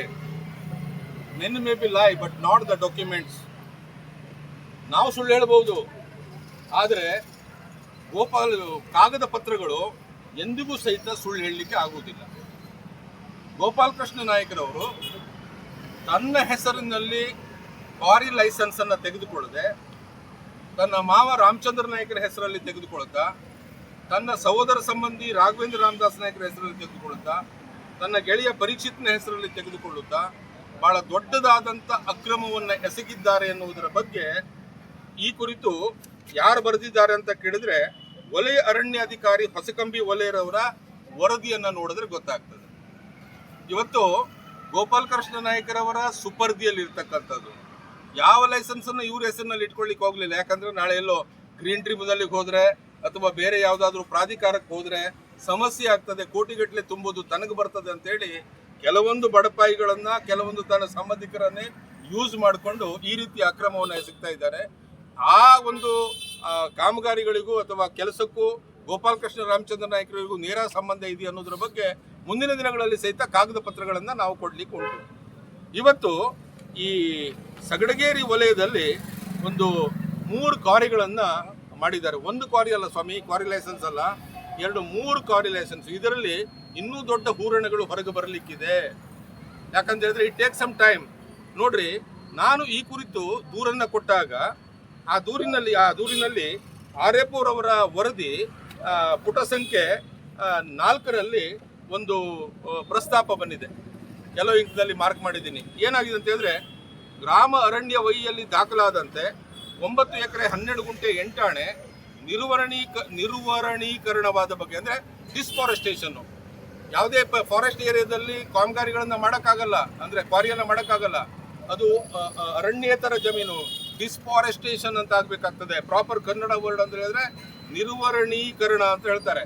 Men may be lie, but not the documents. ನಾವು ಸುಳ್ಳು ಹೇಳ್ಬೋದು, ಆದರೆ ಕಾಗದ ಪತ್ರಗಳು ಎಂದಿಗೂ ಸಹಿತ ಸುಳ್ಳು ಹೇಳಲಿಕ್ಕೆ ಆಗುವುದಿಲ್ಲ. ಗೋಪಾಲಕೃಷ್ಣ ನಾಯ್ಕರವರು ತನ್ನ ಹೆಸರಿನಲ್ಲಿ ಕ್ವಾರಿ ಲೈಸೆನ್ಸ್ ಅನ್ನು ತೆಗೆದುಕೊಳ್ಳದೆ ತನ್ನ ಮಾವ ರಾಮಚಂದ್ರ ನಾಯ್ಕರ ಹೆಸರಲ್ಲಿ ತೆಗೆದುಕೊಳ್ತಾ, ತನ್ನ ಸಹೋದರ ಸಂಬಂಧಿ ರಾಘವೇಂದ್ರ ರಾಮದಾಸ್ ನಾಯ್ಕರ ಹೆಸರಲ್ಲಿ ತೆಗೆದುಕೊಳ್ಳುತ್ತಾ, ತನ್ನ ಗೆಳೆಯ ಪರೀಕ್ಷಿತ್ನ ಹೆಸರಲ್ಲಿ ತೆಗೆದುಕೊಳ್ಳುತ್ತಾ ಬಹಳ ದೊಡ್ಡದಾದಂಥ ಅಕ್ರಮವನ್ನು ಎಸಗಿದ್ದಾರೆ ಎನ್ನುವುದರ ಬಗ್ಗೆ ಈ ಕುರಿತು ಯಾರು ಬರೆದಿದ್ದಾರೆ ಅಂತ ಕೇಳಿದ್ರೆ ವಲಯ ಅರಣ್ಯಾಧಿಕಾರಿ ಹೊಸಕಂಬಿ ವಲಯರವರ ವರದಿಯನ್ನು ನೋಡಿದ್ರೆ ಗೊತ್ತಾಗ್ತದೆ. ಇವತ್ತು ಗೋಪಾಲಕೃಷ್ಣ ನಾಯ್ಕರವರ ಸುಪರ್ದಿಯಲ್ಲಿ ಇರ್ತಕ್ಕಂಥದ್ದು ಯಾವ ಲೈಸೆನ್ಸನ್ನು ಇವ್ರ ಹೆಸರಿನಲ್ಲಿ ಇಟ್ಕೊಳ್ಳಿಕ್ಕೆ ಹೋಗ್ಲಿಲ್ಲ. ಯಾಕಂದ್ರೆ ನಾಳೆ ಎಲ್ಲೋ ಗ್ರೀನ್ ಟ್ರಿಬ್ಯುನಲ್ಗೆ ಹೋದ್ರೆ ಅಥವಾ ಬೇರೆ ಯಾವುದಾದ್ರೂ ಪ್ರಾಧಿಕಾರಕ್ಕೆ ಹೋದ್ರೆ ಸಮಸ್ಯೆ ಆಗ್ತದೆ, ಕೋಟಿಗಟ್ಟಲೆ ತುಂಬುದು ತನಗೆ ಬರ್ತದೆ ಅಂತೇಳಿ ಕೆಲವೊಂದು ಬಡಪಾಯಿಗಳನ್ನ, ಕೆಲವೊಂದು ತನ್ನ ಸಂಬಂಧಿಕರನ್ನೇ ಯೂಸ್ ಮಾಡಿಕೊಂಡು ಈ ರೀತಿ ಅಕ್ರಮವನ್ನು ಎಸಗ್ತಾ ಇದ್ದಾರೆ. ಆ ಒಂದು ಕಾಮಗಾರಿಗಳಿಗೂ ಅಥವಾ ಕೆಲಸಕ್ಕೂ ಗೋಪಾಲಕೃಷ್ಣ ರಾಮಚಂದ್ರ ನಾಯ್ಕರಿಗೂ ನೇರ ಸಂಬಂಧ ಇದೆ ಅನ್ನೋದ್ರ ಬಗ್ಗೆ ಮುಂದಿನ ದಿನಗಳಲ್ಲಿ ಸಹಿತ ಕಾಗದ ಪತ್ರಗಳನ್ನು ನಾವು ಕೊಡ್ಲಿಕ್ಕೆ ಉಂಟು. ಇವತ್ತು ಈ ಸಗಡಗೇರಿ ವಲಯದಲ್ಲಿ ಒಂದು 3 ಕ್ವಾರಿಗಳನ್ನು ಮಾಡಿದ್ದಾರೆ. ಒಂದು ಕ್ವಾರಿ ಅಲ್ಲ ಸ್ವಾಮಿ, ಕ್ವಾರಿ ಲೈಸೆನ್ಸ್ ಅಲ್ಲ, 3 ಕ್ವಾರಿ ಲೈಸೆನ್ಸ್. ಇದರಲ್ಲಿ ಇನ್ನೂ ದೊಡ್ಡ ಹೂರಣಗಳು ಹೊರಗೆ ಬರಲಿಕ್ಕಿದೆ. ಯಾಕಂತ ಹೇಳಿದ್ರೆ ಇಟ್ ಟೇಕ್ ಸಮ್ ಟೈಮ್. ನೋಡ್ರಿ, ನಾನು ಈ ಕುರಿತು ದೂರನ್ನು ಕೊಟ್ಟಾಗ ಆ ದೂರಿನಲ್ಲಿ ಆರೇಪುರವರ ವರದಿ ಪುಟ ಸಂಖ್ಯೆ 4ರಲ್ಲಿ ಒಂದು ಪ್ರಸ್ತಾಪ ಬಂದಿದೆ. ಕೆಲವು ಇಂಕದಲ್ಲಿ ಮಾರ್ಕ್ ಮಾಡಿದ್ದೀನಿ. ಏನಾಗಿದೆ ಅಂತ ಹೇಳಿದ್ರೆ, ಗ್ರಾಮ ಅರಣ್ಯ ವಹಿಯಲ್ಲಿ ದಾಖಲಾದಂತೆ 9 ಎಕರೆ 12 ಗುಂಟೆ 8 ಆಣೆ ನಿರ್ವರಣೀಕರಣವಾದ ಬಗ್ಗೆ, ಅಂದರೆ ಡಿಸ್ಫಾರೆಸ್ಟೇಷನ್ನು. ಯಾವುದೇ ಫಾರೆಸ್ಟ್ ಏರಿಯಾದಲ್ಲಿ ಕಾಮಗಾರಿಗಳನ್ನು ಮಾಡೋಕ್ಕಾಗಲ್ಲ, ಅಂದರೆ ಕ್ವಾರಿಯನ್ನು ಮಾಡೋಕ್ಕಾಗಲ್ಲ. ಅದು ಅರಣ್ಯೇತರ ಜಮೀನು, ಡಿಸ್ಫಾರೆಸ್ಟೇಷನ್ ಅಂತ ಆಗಬೇಕಾಗ್ತದೆ. ಪ್ರಾಪರ್ ಕನ್ನಡ ವರ್ಡ್ ಅಂತ ಹೇಳಿದ್ರೆ ನಿರ್ವರಣೀಕರಣ ಅಂತ ಹೇಳ್ತಾರೆ.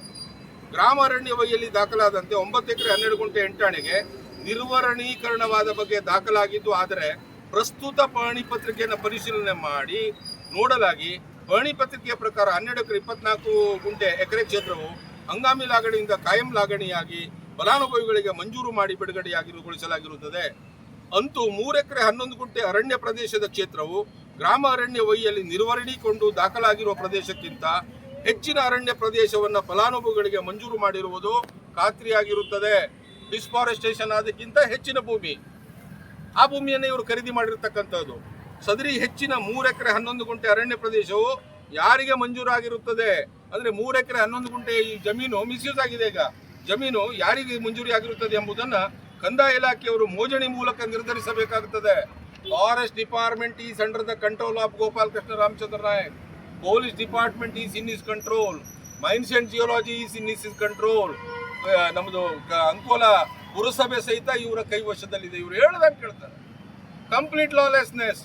ಗ್ರಾಮ ಅರಣ್ಯ ವಹಿಯಲ್ಲಿ ದಾಖಲಾದಂತೆ 9 ಎಕರೆ 12 ಗುಂಟೆ 8 ಆಣೆಗೆ ನಿರ್ವರಣೀಕರಣವಾದ ಬಗ್ಗೆ ದಾಖಲಾಗಿದ್ದು, ಆದರೆ ಪ್ರಸ್ತುತ ಪಹಣಿ ಪತ್ರಿಕೆಯನ್ನು ಪರಿಶೀಲನೆ ಮಾಡಿ ನೋಡಲಾಗಿ ಪಹಣಿ ಪತ್ರಿಕೆಯ ಪ್ರಕಾರ 12 ಎಕರೆ 24 ಗುಂಟೆ ಎಕರೆ ಕ್ಷೇತ್ರವು ಹಂಗಾಮಿ ಲಾಗಣಿಯಿಂದ ಕಾಯಂ ಲಾಗಣಿಯಾಗಿ ಫಲಾನುಭವಿಗಳಿಗೆ ಮಂಜೂರು ಮಾಡಿ ಬಿಡುಗಡೆಗೊಳಿಸಲಾಗಿರುತ್ತದೆ. ಅಂತೂ 3 ಎಕರೆ 11 ಗುಂಟೆ ಅರಣ್ಯ ಪ್ರದೇಶದ ಕ್ಷೇತ್ರವು ಗ್ರಾಮ ಅರಣ್ಯ ವಹಿಯಲ್ಲಿ ನಿರ್ವಹಣೆಗೊಂಡು ದಾಖಲಾಗಿರುವ ಪ್ರದೇಶಕ್ಕಿಂತ ಹೆಚ್ಚಿನ ಅರಣ್ಯ ಪ್ರದೇಶವನ್ನು ಫಲಾನುಭವಿಗಳಿಗೆ ಮಂಜೂರು ಮಾಡಿರುವುದು ಖಾತ್ರಿಯಾಗಿರುತ್ತದೆ. ಡಿಸ್ಫಾರೆಸ್ಟೇಷನ್ ಅದಕ್ಕಿಂತ ಹೆಚ್ಚಿನ ಭೂಮಿ, ಆ ಭೂಮಿಯನ್ನು ಇವರು ಖರೀದಿ ಮಾಡಿರ್ತಕ್ಕಂಥದ್ದು. ಸದರಿ ಹೆಚ್ಚಿನ 3 ಎಕರೆ 11 ಗುಂಟೆ ಅರಣ್ಯ ಪ್ರದೇಶವು ಯಾರಿಗೆ ಮಂಜೂರಾಗಿರುತ್ತದೆ ಅಂದರೆ 3 ಎಕರೆ 11 ಗುಂಟೆ ಈ ಜಮೀನು ಮಿಸ್ಯೂಸ್ ಆಗಿದೆ. ಈಗ ಜಮೀನು ಯಾರಿಗೆ ಮಂಜೂರಿ ಆಗಿರುತ್ತದೆ ಎಂಬುದನ್ನು ಕಂದಾಯ ಇಲಾಖೆಯವರು ಮೋಜಣಿ ಮೂಲಕ ನಿರ್ಧರಿಸಬೇಕಾಗುತ್ತದೆ. Forest department is under the control of Gopalakrishna Ramachandra Nayak. Police department is in his control. Mines and geology is in his control. ನಮ್ಮದು ಅಂಕೋಲಾ ಪುರಸಭೆ ಸಹಿತ ಇವರ ಕೈವಶದಲ್ಲಿದೆ. ಇವರು ಹೇಳ್ದಂಗೆ ಕೇಳ್ತಾರೆ. Complete lawlessness.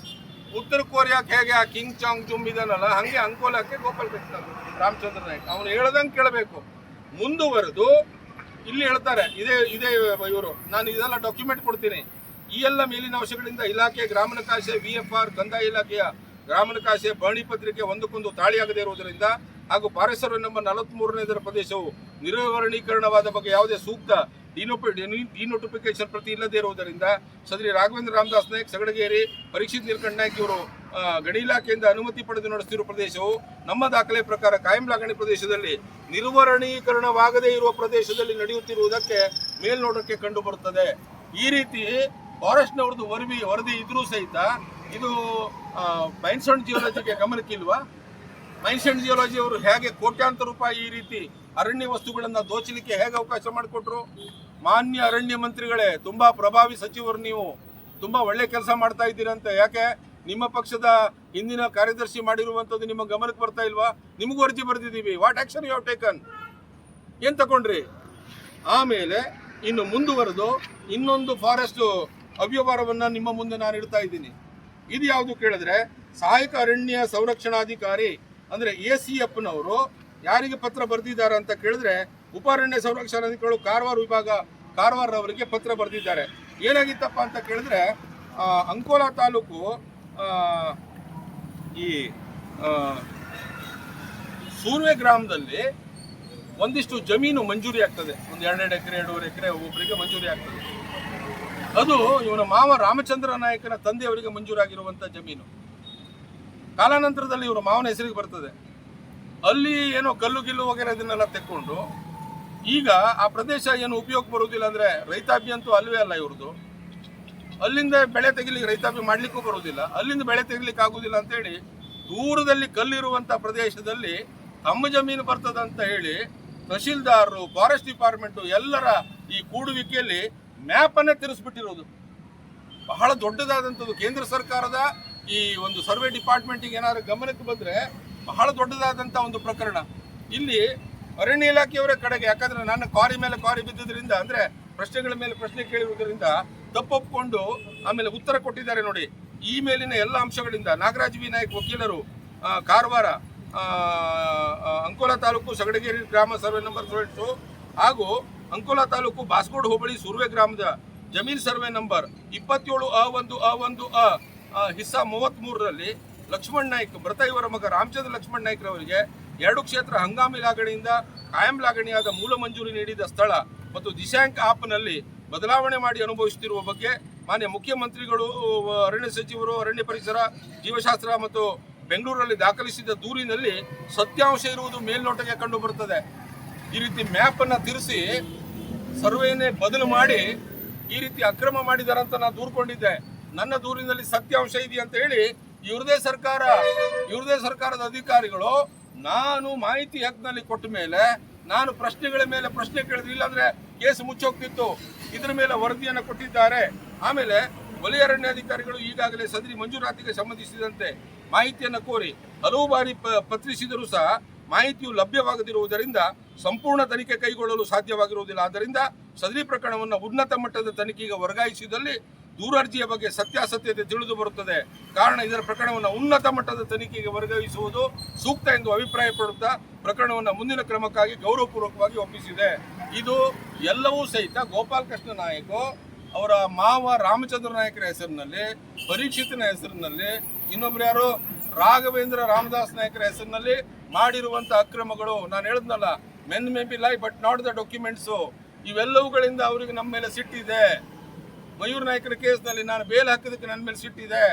ಉತ್ತರ ಕೊರಿಯಾಕ್ಕೆ ಹೇಗೆ ಆ ಕಿಂಗ್ ಚಾಂಗ್ ಜುಮ್ ಇದನ್ನಲ್ಲ, ಹಾಗೆ ಅಂಕೋಲಾಕ್ಕೆ ಗೋಪಾಲಕೃಷ್ಣ ರಾಮಚಂದ್ರ ನಾಯ್ಕ ಅವನು ಹೇಳ್ದಂಗೆ ಕೇಳಬೇಕು. ಮುಂದುವರೆದು ಇಲ್ಲಿ ಹೇಳ್ತಾರೆ, ಇದೇ ಇವರು, ನಾನು ಇದೆಲ್ಲ ಡಾಕ್ಯುಮೆಂಟ್ ಕೊಡ್ತೀನಿ. ಈ ಎಲ್ಲ ಮೇಲಿನ ಅಂಶಗಳಿಂದ ಇಲಾಖೆ ಗ್ರಾಮನಕಾಶೆ VFR ಕಂದಾಯ ಇಲಾಖೆಯ ಗ್ರಾಮನಕಾಶೆ ಪಹಣಿ ಪತ್ರಿಕೆ ಒಂದಕ್ಕೊಂದು ತಾಳಿಯಾಗದೇ ಇರುವುದರಿಂದ ಹಾಗೂ ಪಾರೇಸರ್ ನಂಬರ್ 43ನೇದರ ಪ್ರದೇಶವು ನಿರ್ವಹಣೀಕರಣವಾದ ಬಗ್ಗೆ ಯಾವುದೇ ಸೂಕ್ತ ಡಿನೋಟಿಫಿಕೇಶನ್ ಪ್ರತಿ ಇಲ್ಲದೇ ಇರುವುದರಿಂದ ಸದರಿ ರಾಘವೇಂದ್ರ ರಾಮದಾಸ್ ನಾಯ್ಕ್ ಸಗಡಗೇರಿ ಪರೀಕ್ಷಿತ್ ನೀಲಕಂಠ ನಾಯ್ಕ್ ಇವರು ಗಣಿ ಇಲಾಖೆಯಿಂದ ಅನುಮತಿ ಪಡೆದು ನಡೆಸುತ್ತಿರುವ ಪ್ರದೇಶವು ನಮ್ಮ ದಾಖಲೆ ಪ್ರಕಾರ ಕಾಯಂ ಲಾಗಣಿ ಪ್ರದೇಶದಲ್ಲಿ ನಿರ್ವಹಣೀಕರಣವಾಗದೇ ಇರುವ ಪ್ರದೇಶದಲ್ಲಿ ನಡೆಯುತ್ತಿರುವುದಕ್ಕೆ ಮೇಲ್ನೋಟಕ್ಕೆ ಕಂಡು ಬರುತ್ತದೆ. ಈ ರೀತಿ ಫಾರೆಸ್ಟ್ನವ್ರದ್ದು ವರದಿ ಇದ್ರೂ ಸಹಿತ ಇದು ಮೈನ್ಸ್ ಅಂಡ್ ಜಿಯೋಲಜಿಗೆ ಗಮನಕ್ಕಿಲ್ವಾ? ಮೈನ್ಸ್ ಅಂಡ್ ಜಿಯೋಲಜಿ ಅವರು ಹೇಗೆ ಕೋಟ್ಯಾಂತರ ರೂಪಾಯಿ ಈ ರೀತಿ ಅರಣ್ಯ ವಸ್ತುಗಳನ್ನು ದೋಚಲಿಕ್ಕೆ ಹೇಗೆ ಅವಕಾಶ ಮಾಡಿಕೊಟ್ರು? ಮಾನ್ಯ ಅರಣ್ಯ ಮಂತ್ರಿಗಳೇ, ತುಂಬಾ ಪ್ರಭಾವಿ ಸಚಿವರು, ನೀವು ತುಂಬಾ ಒಳ್ಳೆ ಕೆಲಸ ಮಾಡ್ತಾ ಇದ್ದೀರಂತೆ. ಯಾಕೆ ನಿಮ್ಮ ಪಕ್ಷದ ಹಿಂದಿನ ಕಾರ್ಯದರ್ಶಿ ಮಾಡಿರುವಂಥದ್ದು ನಿಮ್ಮ ಗಮನಕ್ಕೆ ಬರ್ತಾ ಇಲ್ವಾ? ನಿಮಗೂ ಅರ್ಜಿ ಬರೆದಿದ್ದೀವಿ. What action you have taken? ಏನು ತಗೊಂಡ್ರಿ? ಆಮೇಲೆ ಇನ್ನು ಮುಂದುವರೆದು ಇನ್ನೊಂದು ಫಾರೆಸ್ಟ್ ಅವ್ಯವಹಾರವನ್ನು ನಿಮ್ಮ ಮುಂದೆ ನಾನು ಇಡ್ತಾ ಇದ್ದೀನಿ. ಇದು ಯಾವುದು ಕೇಳಿದ್ರೆ, ಸಹಾಯಕ ಅರಣ್ಯ ಸಂರಕ್ಷಣಾಧಿಕಾರಿ ಅಂದರೆ ACFನವರು ಯಾರಿಗೆ ಪತ್ರ ಬರೆದಿದ್ದಾರೆ ಅಂತ ಕೇಳಿದ್ರೆ, ಉಪ ಅರಣ್ಯ ಸಂರಕ್ಷಣಾಧಿಕಾರಿಗಳು ಕಾರವಾರ ವಿಭಾಗ ಕಾರವಾರವರಿಗೆ ಪತ್ರ ಬರೆದಿದ್ದಾರೆ. ಏನಾಗಿತ್ತಪ್ಪ ಅಂತ ಕೇಳಿದ್ರೆ, ಅಂಕೋಲಾ ತಾಲೂಕು ಈ ಸೂರ್ವೆ ಗ್ರಾಮದಲ್ಲಿ ಒಂದಿಷ್ಟು ಜಮೀನು ಮಂಜೂರಿ ಆಗ್ತದೆ. ಒಂದು 2 ಎಕರೆ 2.5 ಎಕರೆ ಒಬ್ಬರಿಗೆ ಮಂಜೂರಿ ಆಗ್ತದೆ. ಅದು ಇವನ ಮಾವ ರಾಮಚಂದ್ರ ನಾಯಕನ ತಂದೆಯವರಿಗೆ ಮಂಜೂರಾಗಿರುವಂಥ ಜಮೀನು. ಕಾಲಾನಂತರದಲ್ಲಿ ಇವರ ಮಾವನ ಹೆಸರಿಗೆ ಬರ್ತದೆ. ಅಲ್ಲಿ ಏನೋ ಕಲ್ಲು ಗಿಲ್ಲು ವಗೇರೆ ಇದನ್ನೆಲ್ಲ ತೆಕ್ಕೊಂಡು ಈಗ ಆ ಪ್ರದೇಶ ಏನು ಉಪಯೋಗ ಬರುವುದಿಲ್ಲ. ಅಂದರೆ ರೈತಾಪಿ ಅಂತೂ ಅಲ್ವೇ ಅಲ್ಲ ಇವ್ರದ್ದು. ಅಲ್ಲಿಂದ ಬೆಳೆ ತೆಗಿಲಿಕ್ಕೆ ರೈತಾಪಿ ಮಾಡಲಿಕ್ಕೂ ಬರುವುದಿಲ್ಲ, ಅಲ್ಲಿಂದ ಬೆಳೆ ತೆಗಿಲಿಕ್ಕೆ ಆಗುವುದಿಲ್ಲ ಅಂತೇಳಿ ದೂರದಲ್ಲಿ ಕಲ್ಲಿರುವಂಥ ಪ್ರದೇಶದಲ್ಲಿ ತಮ್ಮ ಜಮೀನು ಬರ್ತದಂತ ಹೇಳಿ ತಹಶೀಲ್ದಾರರು, ಫಾರೆಸ್ಟ್ ಡಿಪಾರ್ಟ್ಮೆಂಟು ಎಲ್ಲರ ಈ ಕೂಡುವಿಕೆಯಲ್ಲಿ ಮ್ಯಾಪನ್ನೇ ತಿರ್ಸ್ಬಿಟ್ಟಿರೋದು. ಬಹಳ ದೊಡ್ಡದಾದಂಥದ್ದು. ಕೇಂದ್ರ ಸರ್ಕಾರದ ಈ ಒಂದು ಸರ್ವೆ ಡಿಪಾರ್ಟ್ಮೆಂಟಿಗೆ ಏನಾದ್ರು ಗಮನಕ್ಕೆ ಬಂದರೆ ಬಹಳ ದೊಡ್ಡದಾದಂಥ ಒಂದು ಪ್ರಕರಣ. ಇಲ್ಲಿ ಅರಣ್ಯ ಇಲಾಖೆಯವರ ಕಡೆಗೆ, ಯಾಕಂದರೆ ನನ್ನ ಕ್ವಾರಿ ಮೇಲೆ ಕ್ವಾರಿ ಬಿದ್ದಿದ್ದರಿಂದ, ಅಂದರೆ ಪ್ರಶ್ನೆಗಳ ಮೇಲೆ ಪ್ರಶ್ನೆ ಕೇಳಿರುವುದರಿಂದ ತಪ್ಪೊಪ್ಪಿಕೊಂಡು ಆಮೇಲೆ ಉತ್ತರ ಕೊಟ್ಟಿದ್ದಾರೆ ನೋಡಿ. ಈ ಮೇಲಿನ ಎಲ್ಲ ಅಂಶಗಳಿಂದ ನಾಗರಾಜ್ ವಿ ನಾಯ್ಕ್ ವಕೀಲರು, ಕಾರವಾರ, ಅಂಕೋಲಾ ತಾಲೂಕು ಸಗಡಗೇರಿ ಗ್ರಾಮ ಸರ್ವೆ ನಂಬರ್ 72 ಹಾಗೂ ಅಂಕೋಲಾ ತಾಲೂಕು ಬಾಸ್ಕೋಡ್ ಹೋಬಳಿ ಸುರ್ವೆ ಗ್ರಾಮದ ಜಮೀನ್ ಸರ್ವೆ ನಂಬರ್ 27A1A1A ಹಿಸ್ಸಾ 33ರಲ್ಲಿ ಲಕ್ಷ್ಮಣ್ ನಾಯ್ಕ್ ಮೃತ ಇವರ ಮಗ ರಾಮಚಂದ್ರ ಲಕ್ಷ್ಮಣ್ ನಾಯ್ಕ್ರವರಿಗೆ 2 ಕ್ಷೇತ್ರ ಹಂಗಾಮಿ ಲಾಗಣಿಯಿಂದ ಕಾಯಂ ಲಾಗಣಿಯಾದ ಮೂಲ ಮಂಜೂರಿ ನೀಡಿದ ಸ್ಥಳ ಮತ್ತು ದಿಶಾಂಕ್ ಆಪ್ನಲ್ಲಿ ಬದಲಾವಣೆ ಮಾಡಿ ಅನುಭವಿಸುತ್ತಿರುವ ಬಗ್ಗೆ ಮಾನ್ಯ ಮುಖ್ಯಮಂತ್ರಿಗಳು, ಅರಣ್ಯ ಸಚಿವರು, ಅರಣ್ಯ ಪರಿಸರ, ಜೀವಶಾಸ್ತ್ರ ಮತ್ತು ಬೆಂಗಳೂರಲ್ಲಿ ದಾಖಲಿಸಿದ ದೂರಿನಲ್ಲಿ ಸತ್ಯಾಂಶ ಇರುವುದು ಮೇಲ್ನೋಟಕ್ಕೆ ಕಂಡು ಬರುತ್ತದೆ. ಈ ರೀತಿ ಮ್ಯಾಪನ್ನು ತಿರುಸಿ ಸರ್ವೇನೇ ಬದಲು ಮಾಡಿ ಈ ರೀತಿ ಅಕ್ರಮ ಮಾಡಿದ್ದಾರೆ ಅಂತ ನಾನು ದೂರ್ಕೊಂಡಿದ್ದೆ. ನನ್ನ ದೂರಿನಲ್ಲಿ ಸತ್ಯಾಂಶ ಇದೆಯಾ ಅಂತ ಹೇಳಿ ಇವ್ರದೇ ಸರ್ಕಾರದ ಅಧಿಕಾರಿಗಳು ನಾನು ಮಾಹಿತಿ ಹಕ್ಕಿನಲ್ಲಿ ಕೊಟ್ಟ ಮೇಲೆ ನಾನು ಪ್ರಶ್ನೆಗಳ ಮೇಲೆ ಪ್ರಶ್ನೆ ಕೇಳಿದ್ರೆ, ಇಲ್ಲಾಂದ್ರೆ ಕೇಸ್ ಮುಚ್ಚೋಗ್ತಿತ್ತು. ಇದರ ಮೇಲೆ ವರದಿಯನ್ನು ಕೊಟ್ಟಿದ್ದಾರೆ. ಆಮೇಲೆ ವಲಯ ಅರಣ್ಯಾಧಿಕಾರಿಗಳು ಈಗಾಗಲೇ ಸದರಿ ಮಂಜೂರಾತಿಗೆ ಸಂಬಂಧಿಸಿದಂತೆ ಮಾಹಿತಿಯನ್ನು ಕೋರಿ ಹಲವು ಬಾರಿ ಪತ್ರಿಸಿದರೂ ಸಹ ಮಾಹಿತಿಯು ಲಭ್ಯವಾಗದಿರುವುದರಿಂದ ಸಂಪೂರ್ಣ ತನಿಖೆ ಕೈಗೊಳ್ಳಲು ಸಾಧ್ಯವಾಗಿರುವುದಿಲ್ಲ. ಆದ್ದರಿಂದ ಸದರಿ ಪ್ರಕರಣವನ್ನು ಉನ್ನತ ಮಟ್ಟದ ತನಿಖೆಗೆ ವರ್ಗಾಯಿಸಿದಲ್ಲಿ ದೂರರ್ಜಿಯ ಬಗ್ಗೆ ಸತ್ಯಾಸತ್ಯತೆ ತಿಳಿದು ಬರುತ್ತದೆ. ಕಾರಣ ಇದರ ಪ್ರಕರಣವನ್ನು ಉನ್ನತ ಮಟ್ಟದ ತನಿಖೆಗೆ ವರ್ಗಾಯಿಸುವುದು ಸೂಕ್ತ ಎಂದು ಅಭಿಪ್ರಾಯಪಡುತ್ತಾ ಪ್ರಕರಣವನ್ನು ಮುಂದಿನ ಕ್ರಮಕ್ಕಾಗಿ ಗೌರವಪೂರ್ವಕವಾಗಿ ಒಪ್ಪಿಸಿದೆ. ಇದು ಎಲ್ಲವೂ ಸಹಿತ ಗೋಪಾಲಕೃಷ್ಣ ನಾಯಕ್ ಅವರ ಮಾವ ರಾಮಚಂದ್ರ ನಾಯಕರ ಹೆಸರಿನಲ್ಲಿ, ಪರೀಕ್ಷಿತನ ಹೆಸರಿನಲ್ಲಿ, ಇನ್ನೊಬ್ರು ಯಾರು ರಾಘವೇಂದ್ರ ರಾಮದಾಸ್ ನಾಯಕರ ಹೆಸರಿನಲ್ಲಿ ಮಾಡಿರುವಂಥ ಅಕ್ರಮಗಳು. ನಾನು ಹೇಳಿದ್ನಲ್ಲ, ಮೆನ್ ಮೇ ಬಿ ಲೈ ಬಟ್ ನಾಟ್ ದ ಡಾಕ್ಯುಮೆಂಟ್ಸು. ಇವೆಲ್ಲವುಗಳಿಂದ ಅವರಿಗೆ ನಮ್ಮ ಮೇಲೆ ಸಿಟ್ಟಿದೆ. ಮಯೂರ್ ನಾಯಕರ ಕೇಸ್ನಲ್ಲಿ ನಾನು ಬೇಲ್ ಹಾಕಿದಕ್ಕೆ ನನ್ನ ಮೇಲೆ ಸಿಟ್ಟಿದೆ.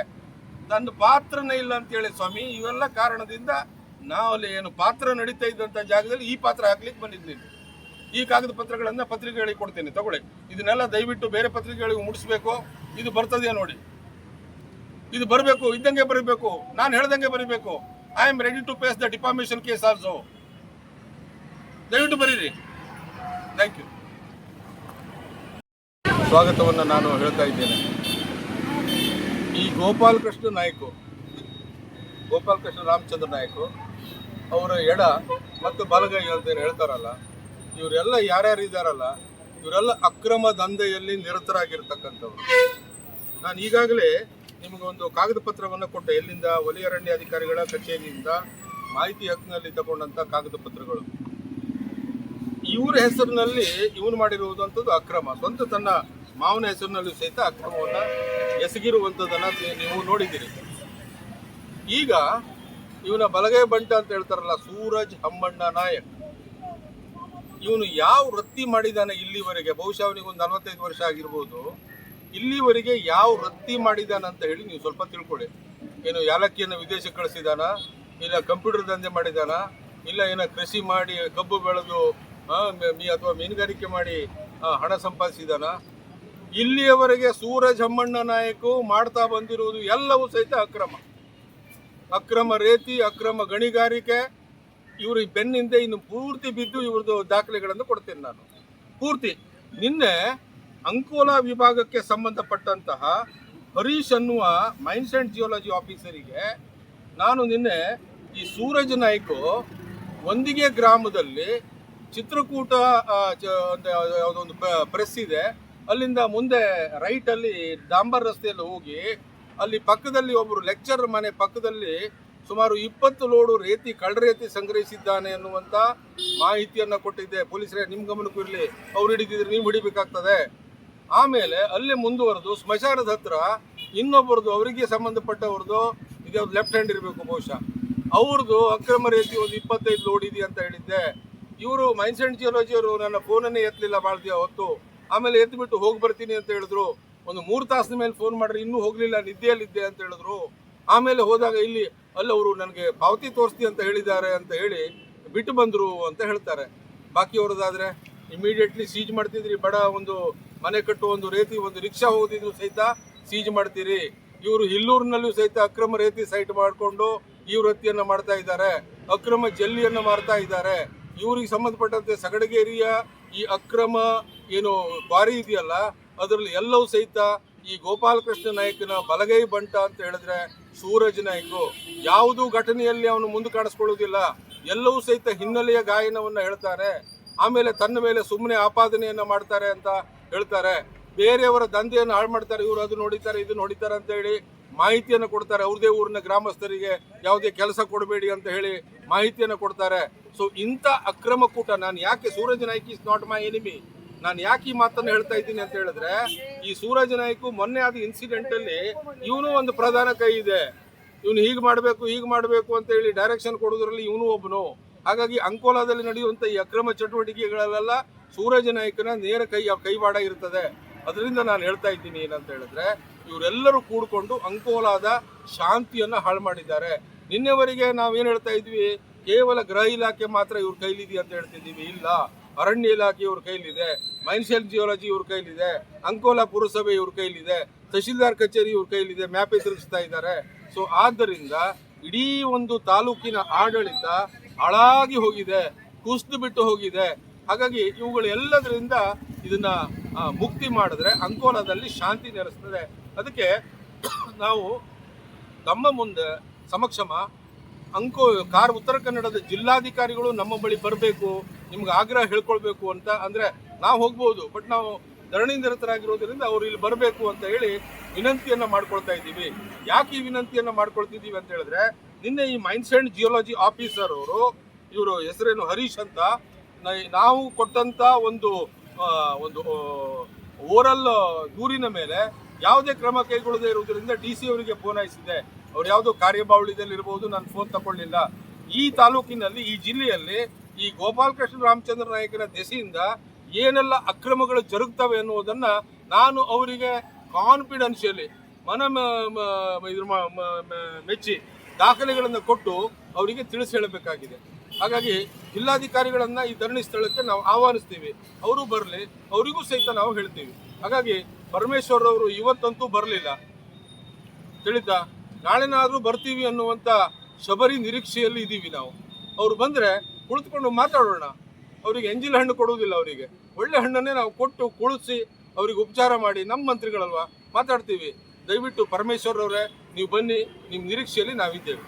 ನನ್ನ ಪಾತ್ರನೇ ಇಲ್ಲ ಅಂತೇಳಿ ಸ್ವಾಮಿ. ಇವೆಲ್ಲ ಕಾರಣದಿಂದ ನಾವು ಅಲ್ಲಿ ಏನು ಪಾತ್ರ ನಡೀತಾ ಇದ್ದಂಥ ಜಾಗದಲ್ಲಿ ಈ ಪಾತ್ರ ಹಾಕ್ಲಿಕ್ಕೆ ಬಂದಿದ್ದೀನಿ. ಈ ಕಾಗದ ಪತ್ರಗಳನ್ನು ಪತ್ರಿಕೆಗಳಿಗೆ ಕೊಡ್ತೇನೆ, ತಗೊಳ್ಳಿ. ಇದನ್ನೆಲ್ಲ ದಯವಿಟ್ಟು ಬೇರೆ ಪತ್ರಿಕೆಗಳಿಗೆ ಮುಡಿಸ್ಬೇಕು. ಇದು ಬರ್ತದೆ ನೋಡಿ, ಇದು ಬರಬೇಕು, ಇದ್ದಂಗೆ ಬರೀಬೇಕು, ನಾನು ಹೇಳ್ದಂಗೆ ಬರೀಬೇಕು. I am ready to face the defamation case also. ದಯವಿಟ್ಟು ಬರೀರಿ. Thank you. ಸ್ವಾಗತವನ್ನು ನಾನು ಹೇಳ್ತಾ ಇದ್ದೇನೆ. ಈ ಗೋಪಾಲಕೃಷ್ಣ ರಾಮಚಂದ್ರ ನಾಯ್ಕು ಅವರ ಎಡ ಮತ್ತು ಬಲಗೈ ಅಂತ ಹೇಳ್ತಾರಲ್ಲ, ಇವರೆಲ್ಲ ಯಾರ್ಯಾರು ಇದ್ದಾರಲ್ಲ, ಇವರೆಲ್ಲ ಅಕ್ರಮ ದಂಧೆಯಲ್ಲಿ ನಿರತರಾಗಿರ್ತಕ್ಕಂಥವ್ರು. ನಾನು ಈಗಾಗಲೇ ನಿಮಗೊಂದು ಕಾಗದ ಪತ್ರವನ್ನು ಕೊಟ್ಟೆ. ಎಲ್ಲಿಂದ? ವಲಯ ಅರಣ್ಯಾಧಿಕಾರಿಗಳ ಕಚೇರಿಯಿಂದ ಮಾಹಿತಿ ಹಕ್ಕಿನಲ್ಲಿ ತಗೊಂಡಂಥ ಕಾಗದ ಪತ್ರಗಳು. ಇವರ ಹೆಸರಿನಲ್ಲಿ ಇವನು ಮಾಡಿರುವುದಂಥದ್ದು ಅಕ್ರಮ. ಸ್ವಂತ ತನ್ನ ಮಾವನ ಹೆಸರಿನಲ್ಲಿ ಸಹಿತ ಅಕ್ರಮವನ್ನು ಎಸಗಿರುವಂಥದ್ದನ್ನು ನೀವು ನೋಡಿದ್ದೀರಿ. ಈಗ ಇವನ ಬಲಗೈ ಬಂಟ ಅಂತ ಹೇಳ್ತಾರಲ್ಲ, ಸೂರಜ್ ಹಮ್ಮಣ್ಣ ನಾಯಕ್, ಇವನು ಯಾವ ವೃತ್ತಿ ಮಾಡಿದ್ದಾನೆ ಇಲ್ಲಿವರೆಗೆ? ಬಹುಶಃ ಅವನಿಗೊಂದು 45 ವರ್ಷ ಆಗಿರ್ಬೋದು. ಇಲ್ಲಿವರೆಗೆ ಯಾವ ವೃತ್ತಿ ಮಾಡಿದ್ದಾನೆ ಅಂತ ಹೇಳಿ ನೀವು ಸ್ವಲ್ಪ ತಿಳ್ಕೊಳ್ಳಿ. ಏನು ಯಾಲಕ್ಕಿಯನ್ನು ವಿದೇಶಕ್ಕೆ ಕಳಿಸಿದಾನ, ಇಲ್ಲ ಕಂಪ್ಯೂಟರ್ ದಂಧೆ ಮಾಡಿದಾನ, ಇಲ್ಲ ಏನೋ ಕೃಷಿ ಮಾಡಿ ಕಬ್ಬು ಬೆಳೆದು ಅಥವಾ ಮೀನುಗಾರಿಕೆ ಮಾಡಿ ಹಣ ಸಂಪಾದಿಸಿದಾನ? ಇಲ್ಲಿಯವರೆಗೆ ಸೂರಜ್ ಹಮ್ಮಣ್ಣ ನಾಯಕು ಮಾಡ್ತಾ ಬಂದಿರುವುದು ಎಲ್ಲವೂ ಸಹಿತ ಅಕ್ರಮ ರೇತಿ, ಅಕ್ರಮ ಗಣಿಗಾರಿಕೆ. ಇವರು ಬೆನ್ನಿಂದ ಇನ್ನು ಪೂರ್ತಿ ಬಿದ್ದು ಇವ್ರದ್ದು ದಾಖಲೆಗಳನ್ನು ಕೊಡ್ತೇನೆ ನಾನು ಪೂರ್ತಿ. ನಿನ್ನೆ ಅಂಕೋಲಾ ವಿಭಾಗಕ್ಕೆ ಸಂಬಂಧಪಟ್ಟಂತಹ ಹರೀಶ್ ಅನ್ನುವ ಮೈನ್ಸ್ ಆ್ಯಂಡ್ ಜಿಯೋಲಜಿ ಆಫೀಸರಿಗೆ ನಾನು ನಿನ್ನೆ ಈ ಸೂರಜ್ ನಾಯ್ಕ್ ಒಂದಿಗೆ ಗ್ರಾಮದಲ್ಲಿ ಚಿತ್ರಕೂಟ ಯಾವುದೊಂದು ಪ್ರೆಸ್ ಇದೆ, ಅಲ್ಲಿಂದ ಮುಂದೆ ರೈಟಲ್ಲಿ ಡಾಂಬರ್ ರಸ್ತೆಯಲ್ಲಿ ಹೋಗಿ ಅಲ್ಲಿ ಪಕ್ಕದಲ್ಲಿ ಒಬ್ಬರು ಲೆಕ್ಚರರ್ ಮನೆ ಪಕ್ಕದಲ್ಲಿ ಸುಮಾರು 20 ಲೋಡು ರೇತಿ ಕಳ್ಳರೇತಿ ಸಂಗ್ರಹಿಸಿದ್ದಾನೆ ಅನ್ನುವಂಥ ಮಾಹಿತಿಯನ್ನು ಕೊಟ್ಟಿದ್ದೆ. ಪೊಲೀಸರೇ ನಿಮ್ಮ ಗಮನಕ್ಕೂ ಇರಲಿ, ಅವ್ರು ಹಿಡಿದಿದ್ರೆ ನೀವು ಹಿಡಿಬೇಕಾಗ್ತದೆ. ಆಮೇಲೆ ಅಲ್ಲೇ ಮುಂದುವರೆದು ಸ್ಮಶಾನದ ಹತ್ರ ಇನ್ನೊಬ್ಬರದು ಅವರಿಗೆ ಸಂಬಂಧಪಟ್ಟವ್ರದ್ದು ಇದು ಲೆಫ್ಟ್ ಹ್ಯಾಂಡ್ ಇರಬೇಕು ಬಹುಶಃ, ಅವ್ರದ್ದು ಅಕ್ರಮ ರೀತಿ ಒಂದು 25 ಲೋಡ್ ಇದೆ ಅಂತ ಹೇಳಿದ್ದೆ. ಇವರು ಮೈನ್ಸ್ ಆ್ಯಂಡ್ ಜಿಯೋಲಜಿ ಅವರು ನನ್ನ ಫೋನನ್ನೇ ಎತ್ತಲಿಲ್ಲ ಭಾಳ ದಿನ ಹೊತ್ತು. ಆಮೇಲೆ ಎತ್ಬಿಟ್ಟು ಹೋಗಿ ಬರ್ತೀನಿ ಅಂತ ಹೇಳಿದ್ರು. ಒಂದು 3 ತಾಸಿನ ಮೇಲೆ ಫೋನ್ ಮಾಡ್ರಿ, ಇನ್ನೂ ಹೋಗಲಿಲ್ಲ, ನಿದ್ದೆಯಲ್ಲಿದ್ದೆ ಅಂತ ಹೇಳಿದ್ರು. ಆಮೇಲೆ ಹೋದಾಗ ಇಲ್ಲಿ ಅವರು ನನಗೆ ಪಾವತಿ ತೋರಿಸ್ತಿ ಅಂತ ಹೇಳಿದ್ದಾರೆ ಅಂತ ಹೇಳಿ ಬಿಟ್ಟು ಬಂದರು ಅಂತ ಹೇಳ್ತಾರೆ. ಬಾಕಿಯವ್ರದ್ದಾದರೆ ಇಮಿಡಿಯೇಟ್ಲಿ ಸೀಜ್ ಮಾಡ್ತಿದ್ರಿ. ಬಡ ಒಂದು ಮನೆ ಕಟ್ಟುವ ಒಂದು ರೇತಿ ಒಂದು ರಿಕ್ಷಾ ಹೋಗಿದ್ರು ಸಹಿತ ಸೀಜ್ ಮಾಡ್ತೀರಿ. ಇವರು ಹಿಲ್ಲೂರಿನಲ್ಲೂ ಸಹಿತ ಅಕ್ರಮ ರೇತಿ ಸೈಟ್ ಮಾಡಿಕೊಂಡು ಈ ವೃತ್ತಿಯನ್ನು ಮಾಡ್ತಾ ಇದ್ದಾರೆ, ಅಕ್ರಮ ಜಲ್ಲಿಯನ್ನು ಮಾರ್ತಾ ಇದ್ದಾರೆ. ಇವರಿಗೆ ಸಂಬಂಧಪಟ್ಟಂತೆ ಸಗಡಗೇರಿಯ ಈ ಅಕ್ರಮ ಏನು ಕ್ವಾರಿ ಇದೆಯಲ್ಲ, ಅದರಲ್ಲಿ ಎಲ್ಲವೂ ಸಹಿತ ಈ ಗೋಪಾಲಕೃಷ್ಣ ನಾಯ್ಕನ ಬಲಗೈ ಬಂಟ ಅಂತ ಹೇಳಿದ್ರೆ ಸೂರಜ್ ನಾಯ್ಕು. ಯಾವುದೂ ಘಟನೆಯಲ್ಲಿ ಅವನು ಮುಂದೆ ಕಾಣಿಸ್ಕೊಳ್ಳುವುದಿಲ್ಲ, ಎಲ್ಲವೂ ಸಹಿತ ಹಿನ್ನೆಲೆಯ ಗಾಯನವನ್ನು ಹೇಳ್ತಾರೆ. ಆಮೇಲೆ ತನ್ನ ಮೇಲೆ ಸುಮ್ಮನೆ ಆಪಾದನೆಯನ್ನು ಮಾಡ್ತಾರೆ ಅಂತ ಹೇಳ್ತಾರೆ. ಬೇರೆಯವರ ದಂಧೆಯನ್ನು ಹಾಳು ಮಾಡ್ತಾರೆ, ಇವರು ಅದು ನೋಡಿದ್ದಾರೆ ಇದು ನೋಡಿದ್ದಾರೆ ಅಂತ ಹೇಳಿ ಮಾಹಿತಿಯನ್ನು ಕೊಡ್ತಾರೆ. ಅವ್ರದೇ ಊರಿನ ಗ್ರಾಮಸ್ಥರಿಗೆ ಯಾವುದೇ ಕೆಲಸ ಕೊಡಬೇಡಿ ಅಂತ ಹೇಳಿ ಮಾಹಿತಿಯನ್ನು ಕೊಡ್ತಾರೆ. ಸೊ ಇಂಥ ಅಕ್ರಮ ಕೂಟ ನಾನು ಯಾಕೆ Suraj Naik is not my enemy, ನಾನು ಯಾಕೆ ಈ ಮಾತನ್ನು ಹೇಳ್ತಾ ಇದ್ದೀನಿ ಅಂತ ಹೇಳಿದ್ರೆ, ಈ ಸೂರಜ್ ನಾಯ್ಕ್ ಮೊನ್ನೆ ಆದ ಇನ್ಸಿಡೆಂಟಲ್ಲಿ ಇವನು ಒಂದು ಪ್ರಧಾನ ಕೈ ಇದೆ. ಇವನು ಹೀಗೆ ಮಾಡಬೇಕು ಅಂತ ಹೇಳಿ ಡೈರೆಕ್ಷನ್ ಕೊಡೋದ್ರಲ್ಲಿ ಇವನು ಒಬ್ಬನು. ಹಾಗಾಗಿ ಅಂಕೋಲಾದಲ್ಲಿ ನಡೆಯುವಂಥ ಈ ಅಕ್ರಮ ಚಟುವಟಿಕೆಗಳಲ್ಲೆಲ್ಲ ಸೂರಜ್ ನಾಯ್ಕನ ನೇರ ಕೈವಾಡ ಇರ್ತದೆ. ಅದರಿಂದ ನಾನು ಹೇಳ್ತಾ ಇದ್ದೀನಿ ಏನಂತ ಹೇಳಿದ್ರೆ, ಇವರೆಲ್ಲರೂ ಕೂಡಿಕೊಂಡು ಅಂಕೋಲಾದ ಶಾಂತಿಯನ್ನು ಹಾಳು ಮಾಡಿದ್ದಾರೆ. ನಿನ್ನೆವರೆಗೆ ನಾವೇನು ಹೇಳ್ತಾ ಇದ್ವಿ, ಕೇವಲ ಗೃಹ ಇಲಾಖೆ ಮಾತ್ರ ಇವ್ರ ಕೈಲಿದೆ ಅಂತ ಹೇಳ್ತಿದ್ದೀವಿ. ಇಲ್ಲ, ಅರಣ್ಯ ಇಲಾಖೆ ಇವ್ರ ಕೈಲಿದೆ, ಮೈನ್ಸ್ ಆ್ಯಂಡ್ ಜಿಯೋಲಜಿ ಇವ್ರ ಕೈಲಿದೆ, ಅಂಕೋಲಾ ಪುರಸಭೆ ಇವ್ರ ಕೈಲಿದೆ, ತಹಶೀಲ್ದಾರ್ ಕಚೇರಿ ಇವ್ರ ಕೈಲಿದೆ, ಮ್ಯಾಪೇ ತಿರುಗಿಸ್ತಾ ಇದ್ದಾರೆ. ಸೊ ಆದ್ದರಿಂದ ಇಡೀ ಒಂದು ತಾಲೂಕಿನ ಆಡಳಿತ ಹಾಳಾಗಿ ಹೋಗಿದೆ, ಕುಸಿದು ಬಿಟ್ಟು ಹೋಗಿದೆ. ಹಾಗಾಗಿ ಇವುಗಳು ಎಲ್ಲದರಿಂದ ಇದನ್ನ ಮುಕ್ತಿ ಮಾಡಿದ್ರೆ ಅಂಕೋಲಾದಲ್ಲಿ ಶಾಂತಿ ನೆಲೆಸ್ತದೆ. ಅದಕ್ಕೆ ನಾವು ನಮ್ಮ ಮುಂದೆ ಸಮಕ್ಷಮ ಉತ್ತರ ಕನ್ನಡದ ಜಿಲ್ಲಾಧಿಕಾರಿಗಳು ನಮ್ಮ ಬಳಿ ಬರಬೇಕು, ನಿಮ್ಗೆ ಆಗ್ರಹ ಹೇಳ್ಕೊಳ್ಬೇಕು ಅಂತ ಅಂದರೆ ನಾವು ಹೋಗ್ಬೋದು, ಬಟ್ ನಾವು ಧರಣಿ ನಿರತರಾಗಿರೋದ್ರಿಂದ ಅವರು ಇಲ್ಲಿ ಬರಬೇಕು ಅಂತ ಹೇಳಿ ವಿನಂತಿಯನ್ನು ಮಾಡ್ಕೊಳ್ತಾ ಇದ್ದೀವಿ. ಯಾಕೆ ಈ ವಿನಂತಿಯನ್ನು ಮಾಡ್ಕೊಳ್ತಿದ್ದೀವಿ ಅಂತ ಹೇಳಿದ್ರೆ, ನಿನ್ನೆ ಈ ಮೈನ್ಸ್ ಆ್ಯಂಡ್ ಜಿಯೋಲಜಿ ಆಫೀಸರ್ ಅವರು, ಇವರು ಹೆಸರೇನು ಹರೀಶ್ ಅಂತ, ನಾವು ಕೊಟ್ಟಂತ ಒಂದು ಓರಲ್ ದೂರಿನ ಮೇಲೆ ಯಾವುದೇ ಕ್ರಮ ಕೈಗೊಳ್ಳದೇ ಇರುವುದರಿಂದ DC ಅವರಿಗೆ ಫೋನ್ ಹಾಯಿಸಿದೆ. ಅವ್ರು ಯಾವುದೋ ಕಾರ್ಯಬಾಹುಳ್ಯದಲ್ಲಿ ಇರಬಹುದು, ನಾನು ಫೋನ್ ತಗೊಳ್ಳಿಲ್ಲ. ಈ ತಾಲೂಕಿನಲ್ಲಿ, ಈ ಜಿಲ್ಲೆಯಲ್ಲಿ ಈ ಗೋಪಾಲಕೃಷ್ಣ ರಾಮಚಂದ್ರ ನಾಯ್ಕನ ದೆಸೆಯಿಂದ ಏನೆಲ್ಲ ಅಕ್ರಮಗಳು ಜರುಗ್ತವೆ ಅನ್ನುವುದನ್ನು ನಾನು ಅವರಿಗೆ ಕಾನ್ಫಿಡೆನ್ಷಿಯಲಿ ಮೆಚ್ಚಿ ದಾಖಲೆಗಳನ್ನು ಕೊಟ್ಟು ಅವರಿಗೆ ತಿಳಿಸಿ ಹೇಳಬೇಕಾಗಿದೆ. ಹಾಗಾಗಿ ಜಿಲ್ಲಾಧಿಕಾರಿಗಳನ್ನು ಈ ಧರಣಿ ಸ್ಥಳಕ್ಕೆ ನಾವು ಆಹ್ವಾನಿಸ್ತೀವಿ, ಅವರು ಬರಲಿ, ಅವರಿಗೂ ಸಹಿತ ನಾವು ಹೇಳ್ತೀವಿ. ಹಾಗಾಗಿ ಪರಮೇಶ್ವರ್ ಅವರು ಇವತ್ತಂತೂ ಬರಲಿಲ್ಲ, ತಿಳಿತಾ, ನಾಳೆನಾದರೂ ಬರ್ತೀವಿ ಅನ್ನುವಂಥ ಶಬರಿ ನಿರೀಕ್ಷೆಯಲ್ಲಿ ಇದ್ದೀವಿ ನಾವು. ಅವರು ಬಂದರೆ ಕುಳಿತುಕೊಂಡು ಮಾತಾಡೋಣ. ಅವರಿಗೆ ಎಂಜಿಲ್ ಹಣ್ಣು ಕೊಡುವುದಿಲ್ಲ, ಅವರಿಗೆ ಒಳ್ಳೆ ಹಣ್ಣನ್ನೇ ನಾವು ಕೊಟ್ಟು ಕುಳಿಸಿ ಅವರಿಗೆ ಉಪಚಾರ ಮಾಡಿ, ನಮ್ಮ ಮಂತ್ರಿಗಳಲ್ವಾ, ಮಾತಾಡ್ತೀವಿ. ದಯವಿಟ್ಟು ಪರಮೇಶ್ವರ್ ಅವರೇ, ನೀವು ಬನ್ನಿ, ನಿಮ್ಮ ನಿರೀಕ್ಷೆಯಲ್ಲಿ ನಾವಿದ್ದೇವೆ.